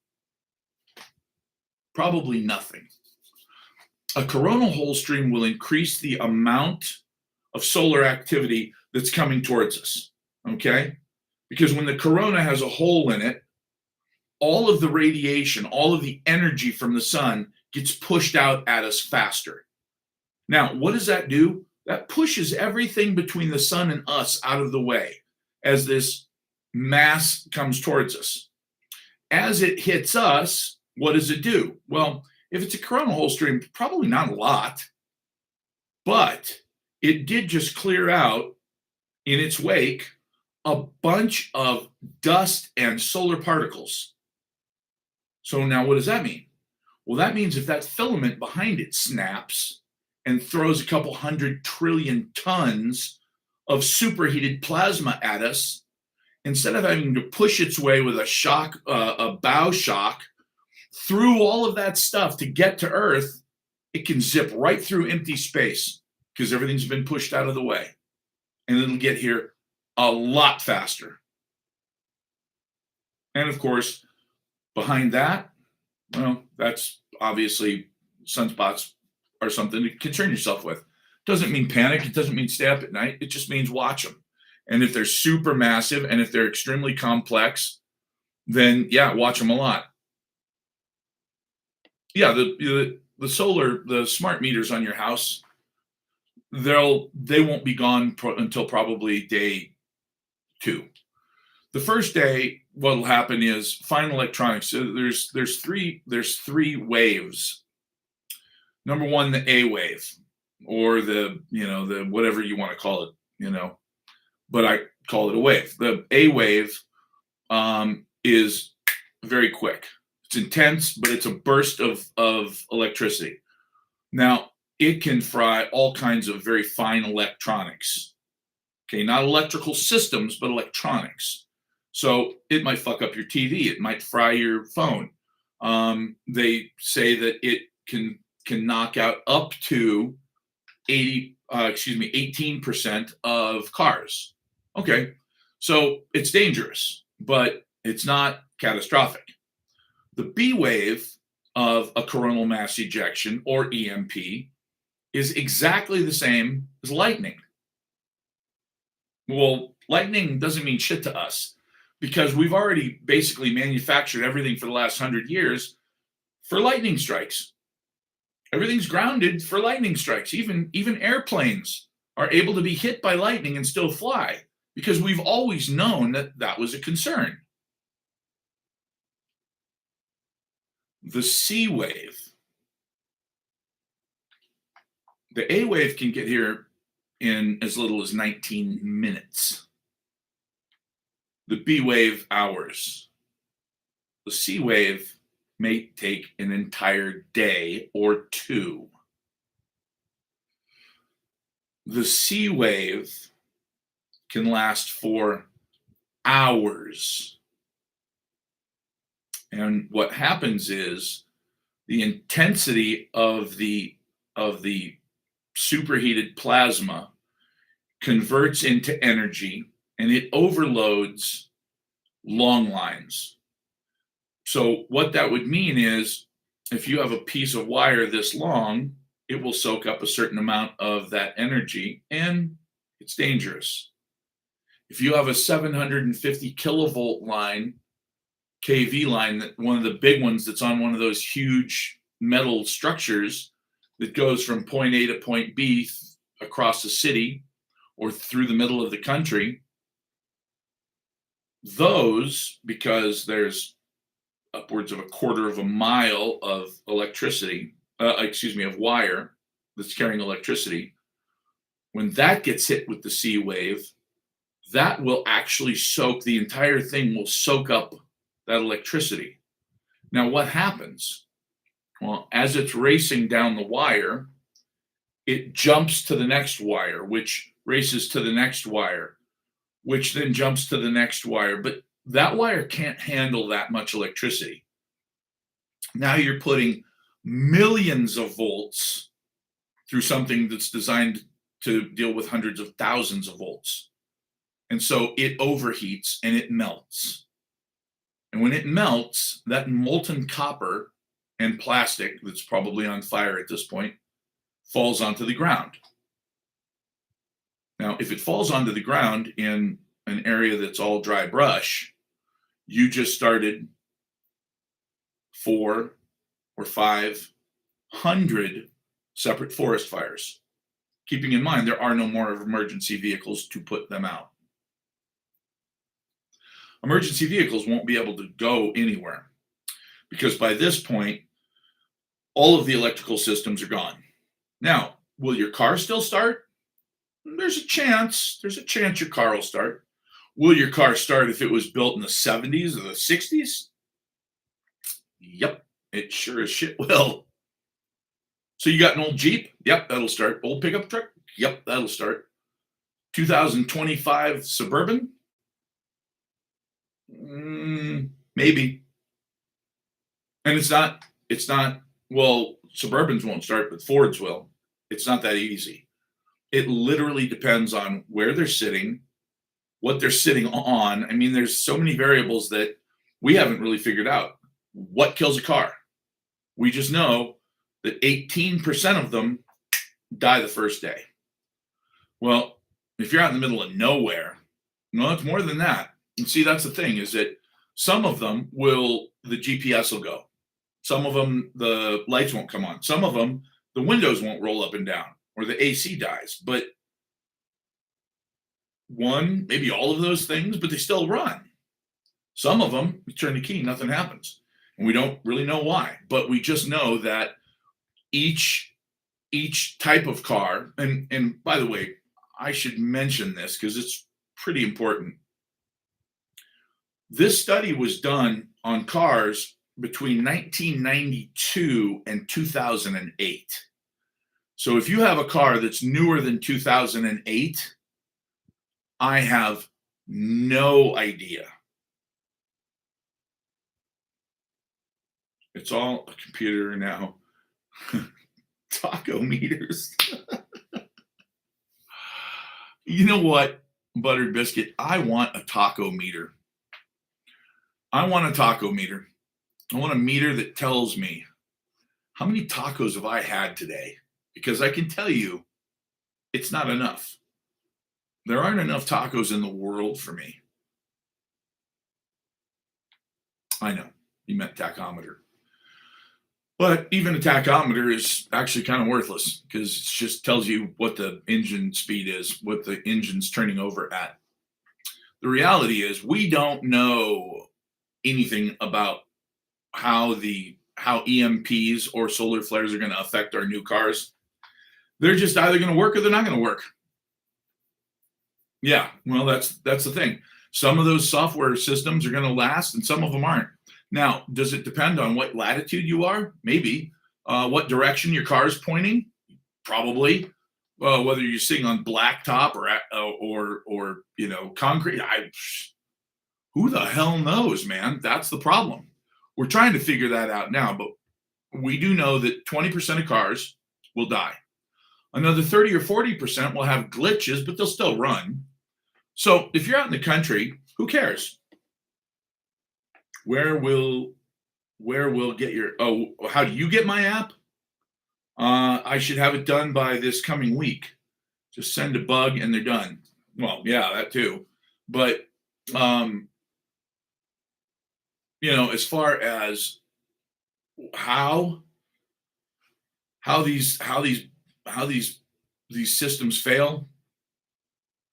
Probably nothing. A coronal hole stream will increase the amount of solar activity that's coming towards us, okay? Because when the corona has a hole in it, all of the radiation, all of the energy from the sun gets pushed out at us faster. Now, what does that do? That pushes everything between the sun and us out of the way as this mass comes towards us. As it hits us, what does it do? Well, if it's a coronal hole stream, probably not a lot, but it did just clear out in its wake a bunch of dust and solar particles. So now what does that mean? Well, that means if that filament behind it snaps and throws a couple 100 trillion tons of superheated plasma at us, instead of having to push its way with a bow shock through all of that stuff to get to Earth, it can zip right through empty space because everything's been pushed out of the way. And it'll get here a lot faster. And of course, behind that, well, that's obviously sunspots are something to concern yourself with. Doesn't mean panic. It doesn't mean stay up at night. It just means watch them. And if they're super massive and if they're extremely complex, then yeah, watch them a lot. Yeah, the solar, the smart meters on your house, they won't be gone until probably day 2. The first day, what'll happen is fine electronics. So there's three waves. Number one, the A wave, or the whatever you want to call it, but I call it a wave. The A wave is very quick. It's intense, but it's a burst of electricity. Now, it can fry all kinds of very fine electronics. Okay, not electrical systems, but electronics. So it might fuck up your TV. It might fry your phone. They say that it can knock out up to 18% of cars. Okay, so it's dangerous, but it's not catastrophic. The B wave of a coronal mass ejection, or EMP, is exactly the same as lightning. Well, lightning doesn't mean shit to us because we've already basically manufactured everything for the last 100 years for lightning strikes. Everything's grounded for lightning strikes. Even airplanes are able to be hit by lightning and still fly because we've always known that was a concern. The C wave. The A wave can get here in as little as 19 minutes. The B wave, hours. The C wave may take an entire day or two. The C wave can last for hours. And what happens is the intensity of the superheated plasma converts into energy and it overloads long lines. So what that would mean is if you have a piece of wire this long, it will soak up a certain amount of that energy and it's dangerous. If you have a 750 kilovolt line, KV line, that one of the big ones that's on one of those huge metal structures that goes from point A to point B across the city or through the middle of the country, those, because there's upwards of a quarter of a mile of electricity, of wire that's carrying electricity, when that gets hit with the C wave, that will actually soak, the entire thing will soak up that electricity. Now, what happens? Well, as it's racing down the wire, it jumps to the next wire, which races to the next wire, which then jumps to the next wire. But that wire can't handle that much electricity. Now you're putting millions of volts through something that's designed to deal with hundreds of thousands of volts. And so it overheats and it melts. And when it melts, that molten copper and plastic that's probably on fire at this point falls onto the ground. Now, if it falls onto the ground in an area that's all dry brush, you just started 400 or 500 separate forest fires. Keeping in mind, there are no more emergency vehicles to put them out. Emergency vehicles won't be able to go anywhere because by this point, all of the electrical systems are gone. Now, will your car still start? There's a chance. There's a chance your car will start. Will your car start if it was built in the 70s or the 60s? Yep, it sure as shit will. So you got an old Jeep? Yep, that'll start. Old pickup truck? Yep, that'll start. 2025 Suburban? Maybe. And it's not, well, Suburbans won't start, but Fords will. It's not that easy. It literally depends on where they're sitting, what they're sitting on. I mean, there's so many variables that we haven't really figured out. What kills a car? We just know that 18% of them die the first day. Well, if you're out in the middle of nowhere, no, it's more than that. And see, that's the thing, is that some of them the GPS will go. Some of them, the lights won't come on. Some of them, the windows won't roll up and down, or the AC dies. But one, maybe all of those things, but they still run. Some of them, you turn the key, nothing happens. And we don't really know why. But we just know that each type of car, and by the way, I should mention this because it's pretty important. This study was done on cars between 1992 and 2008. So if you have a car that's newer than 2008, I have no idea. It's all a computer now. Taco meters. You know what, Buttered Biscuit? I want a taco meter. I want a taco meter. I want a meter that tells me how many tacos have I had today? Because I can tell you it's not enough. There aren't enough tacos in the world for me. I know, you meant tachometer. But even a tachometer is actually kind of worthless because it just tells you what the engine speed is, what the engine's turning over at. The reality is we don't know anything about how EMPs or solar flares are going to affect our new cars. They're just either going to work or they're not going to work. Yeah, well, that's the thing. Some of those software systems are going to last and some of them aren't. Now, does it depend on what latitude you are? Maybe. What direction your car is pointing? Probably. Whether you're sitting on blacktop or concrete, who the hell knows, man? That's the problem. We're trying to figure that out now, but we do know that 20% of cars will die. Another 30 or 40% will have glitches, but they'll still run. So if you're out in the country, who cares? Where will get your, how do you get my app? I should have it done by this coming week. Just send a bug and they're done. Well, yeah, that too. But as far as how these systems fail,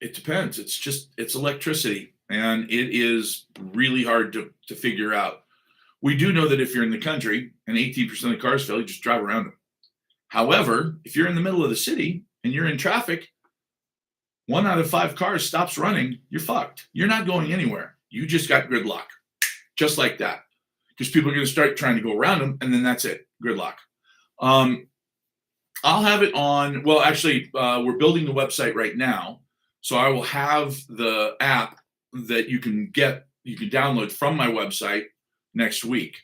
it depends. It's electricity, and it is really hard to figure out. We do know that if you're in the country and 18% of cars fail, you just drive around them. However, if you're in the middle of the city and you're in traffic, 1 out of 5 cars stops running, you're fucked. You're not going anywhere. You just got gridlock, just like that. Because people are going to start trying to go around them, and then that's it, gridlock. I'll have it on. Well, actually, we're building the website right now, so I will have the app that you can download from my website next week.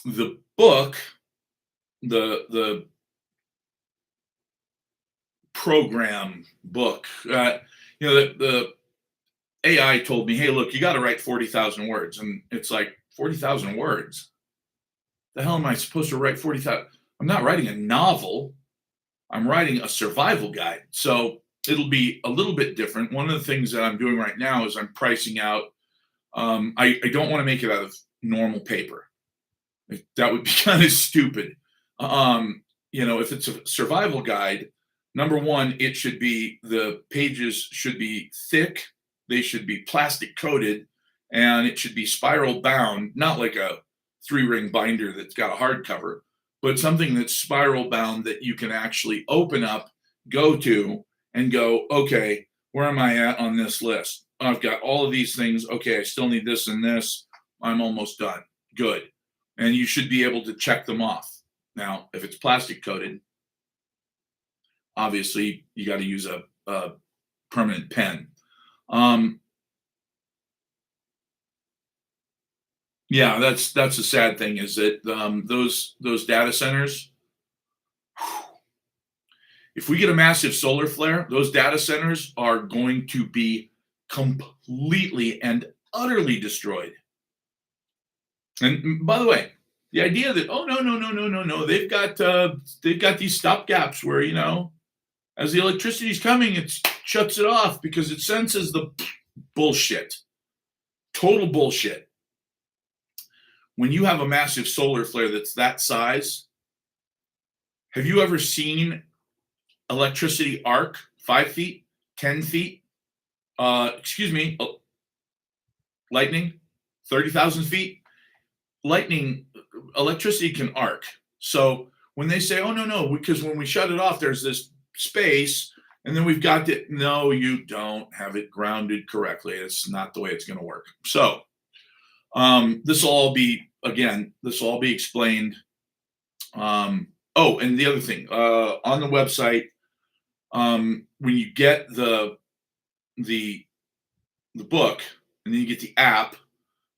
The book, the program book, the AI told me, hey, look, you got to write 40,000 words. And it's like, 40,000 words? The hell am I supposed to write 40,000? I'm not writing a novel. I'm writing a survival guide. So it'll be a little bit different. One of the things that I'm doing right now is I'm pricing out. I don't want to make it out of normal paper. That would be kind of stupid. If it's a survival guide, number one, the pages should be thick. They should be plastic coated, and it should be spiral bound, not like a 3-ring binder that's got a hardcover, but something that's spiral bound that you can actually open up, go to, and go, okay, where am I at on this list? I've got all of these things. Okay, I still need this and this. I'm almost done. Good. And you should be able to check them off. Now, if it's plastic coated, obviously you got to use a permanent pen. Yeah, that's the sad thing is that those data centers, if we get a massive solar flare, those data centers are going to be completely and utterly destroyed. And by the way, the idea that no, they've got these stop gaps where as the electricity is coming, it shuts it off because it senses the bullshit, total bullshit. When you have a massive solar flare that's that size, have you ever seen electricity arc 5 feet, 10 feet? Lightning, 30,000 feet. Lightning, electricity can arc. So when they say, oh, no, because when we shut it off, there's this space, and then we've got it. No, you don't have it grounded correctly. It's not the way it's going to work. So this will all be explained. And the other thing, on the website, when you get the book and then you get the app,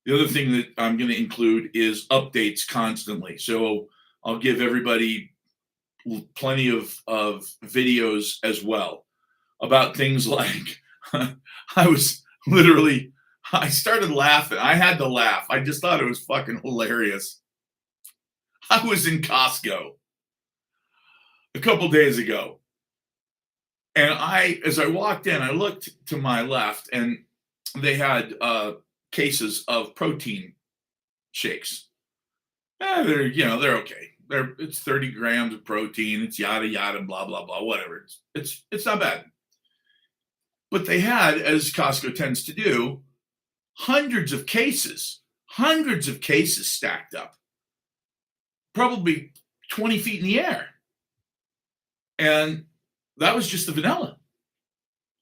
the other thing that I'm going to include is updates constantly. So I'll give everybody plenty of videos as well about things like I started laughing. I had to laugh. I just thought it was fucking hilarious. I was in Costco a couple days ago, and as I walked in, I looked to my left, and they had cases of protein shakes. They're okay. It's 30 grams of protein. It's yada yada, blah blah blah, whatever. It's not bad. But they had, as Costco tends to do, hundreds of cases stacked up, probably 20 feet in the air. And that was just the vanilla.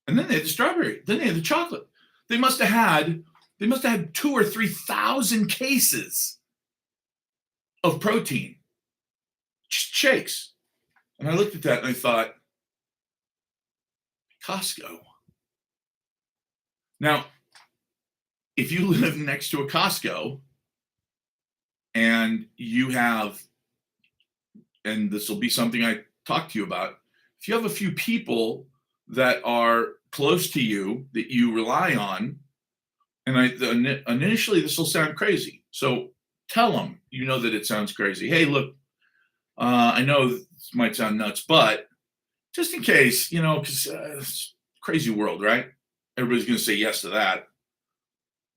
And then they had the strawberry. Then they had the chocolate. They must have had They must have had 2,000 or 3,000 cases of protein, just shakes. And I looked at that and I thought, Costco. Now, if you live next to a Costco and you have, and this will be something I talk to you about, if you have a few people that are close to you that you rely on, and initially this will sound crazy, so tell them, you know, that it sounds crazy. Hey, look, I know this might sound nuts, but just in case, you know, because it's a crazy world, right? Everybody's going to say yes to that.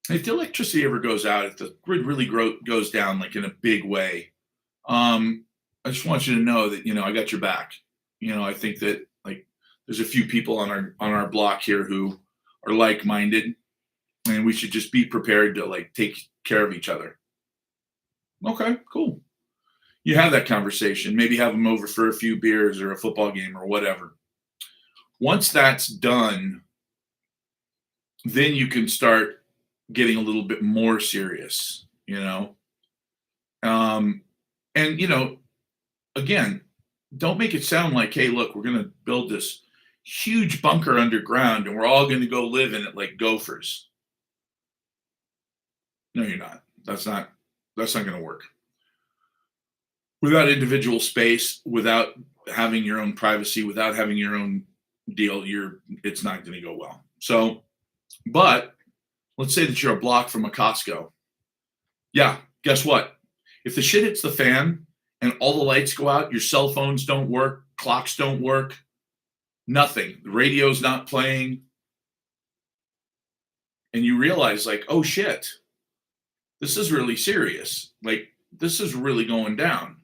If the electricity ever goes out, if the grid really goes down, like in a big way, I just want you to know that, you know, I got your back. You know, I think that, like, there's a few people on our block here who are like-minded, and we should just be prepared to, like, take care of each other. Okay, cool. You have that conversation. Maybe have them over for a few beers or a football game or whatever. Once that's done, then you can start getting a little bit more serious, you know. And you know, again, don't make it sound like, hey, look, we're going to build this huge bunker underground and we're all going to go live in it like gophers. No, you're not. That's not going to work. Without individual space, without having your own privacy, without having your own deal, it's not going to go well. So, but let's say that you're a block from a Costco. Yeah, guess what? If the shit hits the fan and all the lights go out, your cell phones don't work, clocks don't work, nothing. The radio's not playing. And you realize, like, oh shit, this is really serious. Like, this is really going down.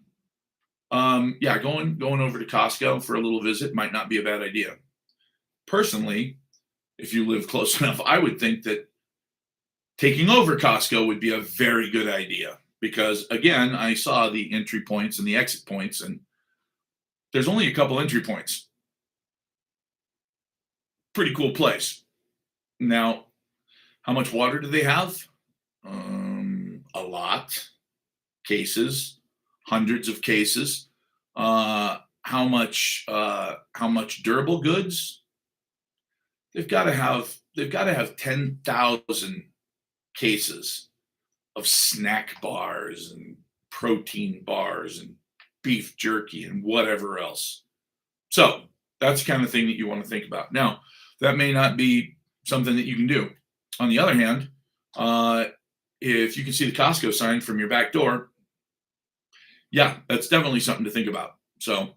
Yeah, going over to Costco for a little visit might not be a bad idea. Personally, if you live close enough, I would think that taking over Costco would be a very good idea because, again, I saw the entry points and the exit points, and there's only a couple entry points. Pretty cool place. Now, how much water do they have? A lot. Cases, hundreds of cases. How much durable goods? They've got to have 10,000 cases of snack bars and protein bars and beef jerky and whatever else. So that's the kind of thing that you want to think about. Now, that may not be something that you can do. On the other hand, if you can see the Costco sign from your back door, yeah, that's definitely something to think about. So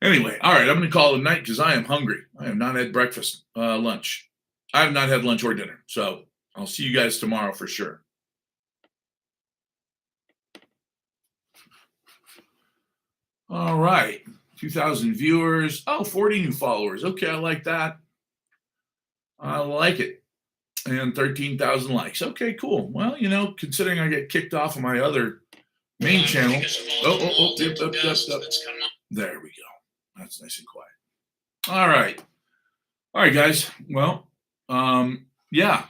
anyway, all right, I'm going to call it a night because I am hungry. I have not had breakfast, lunch. I have not had lunch or dinner. So I'll see you guys tomorrow for sure. All right, 2,000 viewers. Oh, 40 new followers. Okay, I like that. I like it. And 13,000 likes. Okay, cool. Well, you know, considering I get kicked off of my other main channel. Yep. There we go. That's nice and quiet. All right, guys. Well, yeah.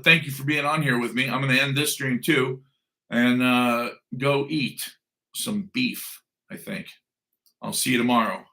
Thank you for being on here with me. I'm going to end this stream too, and go eat some beef. I think. I'll see you tomorrow.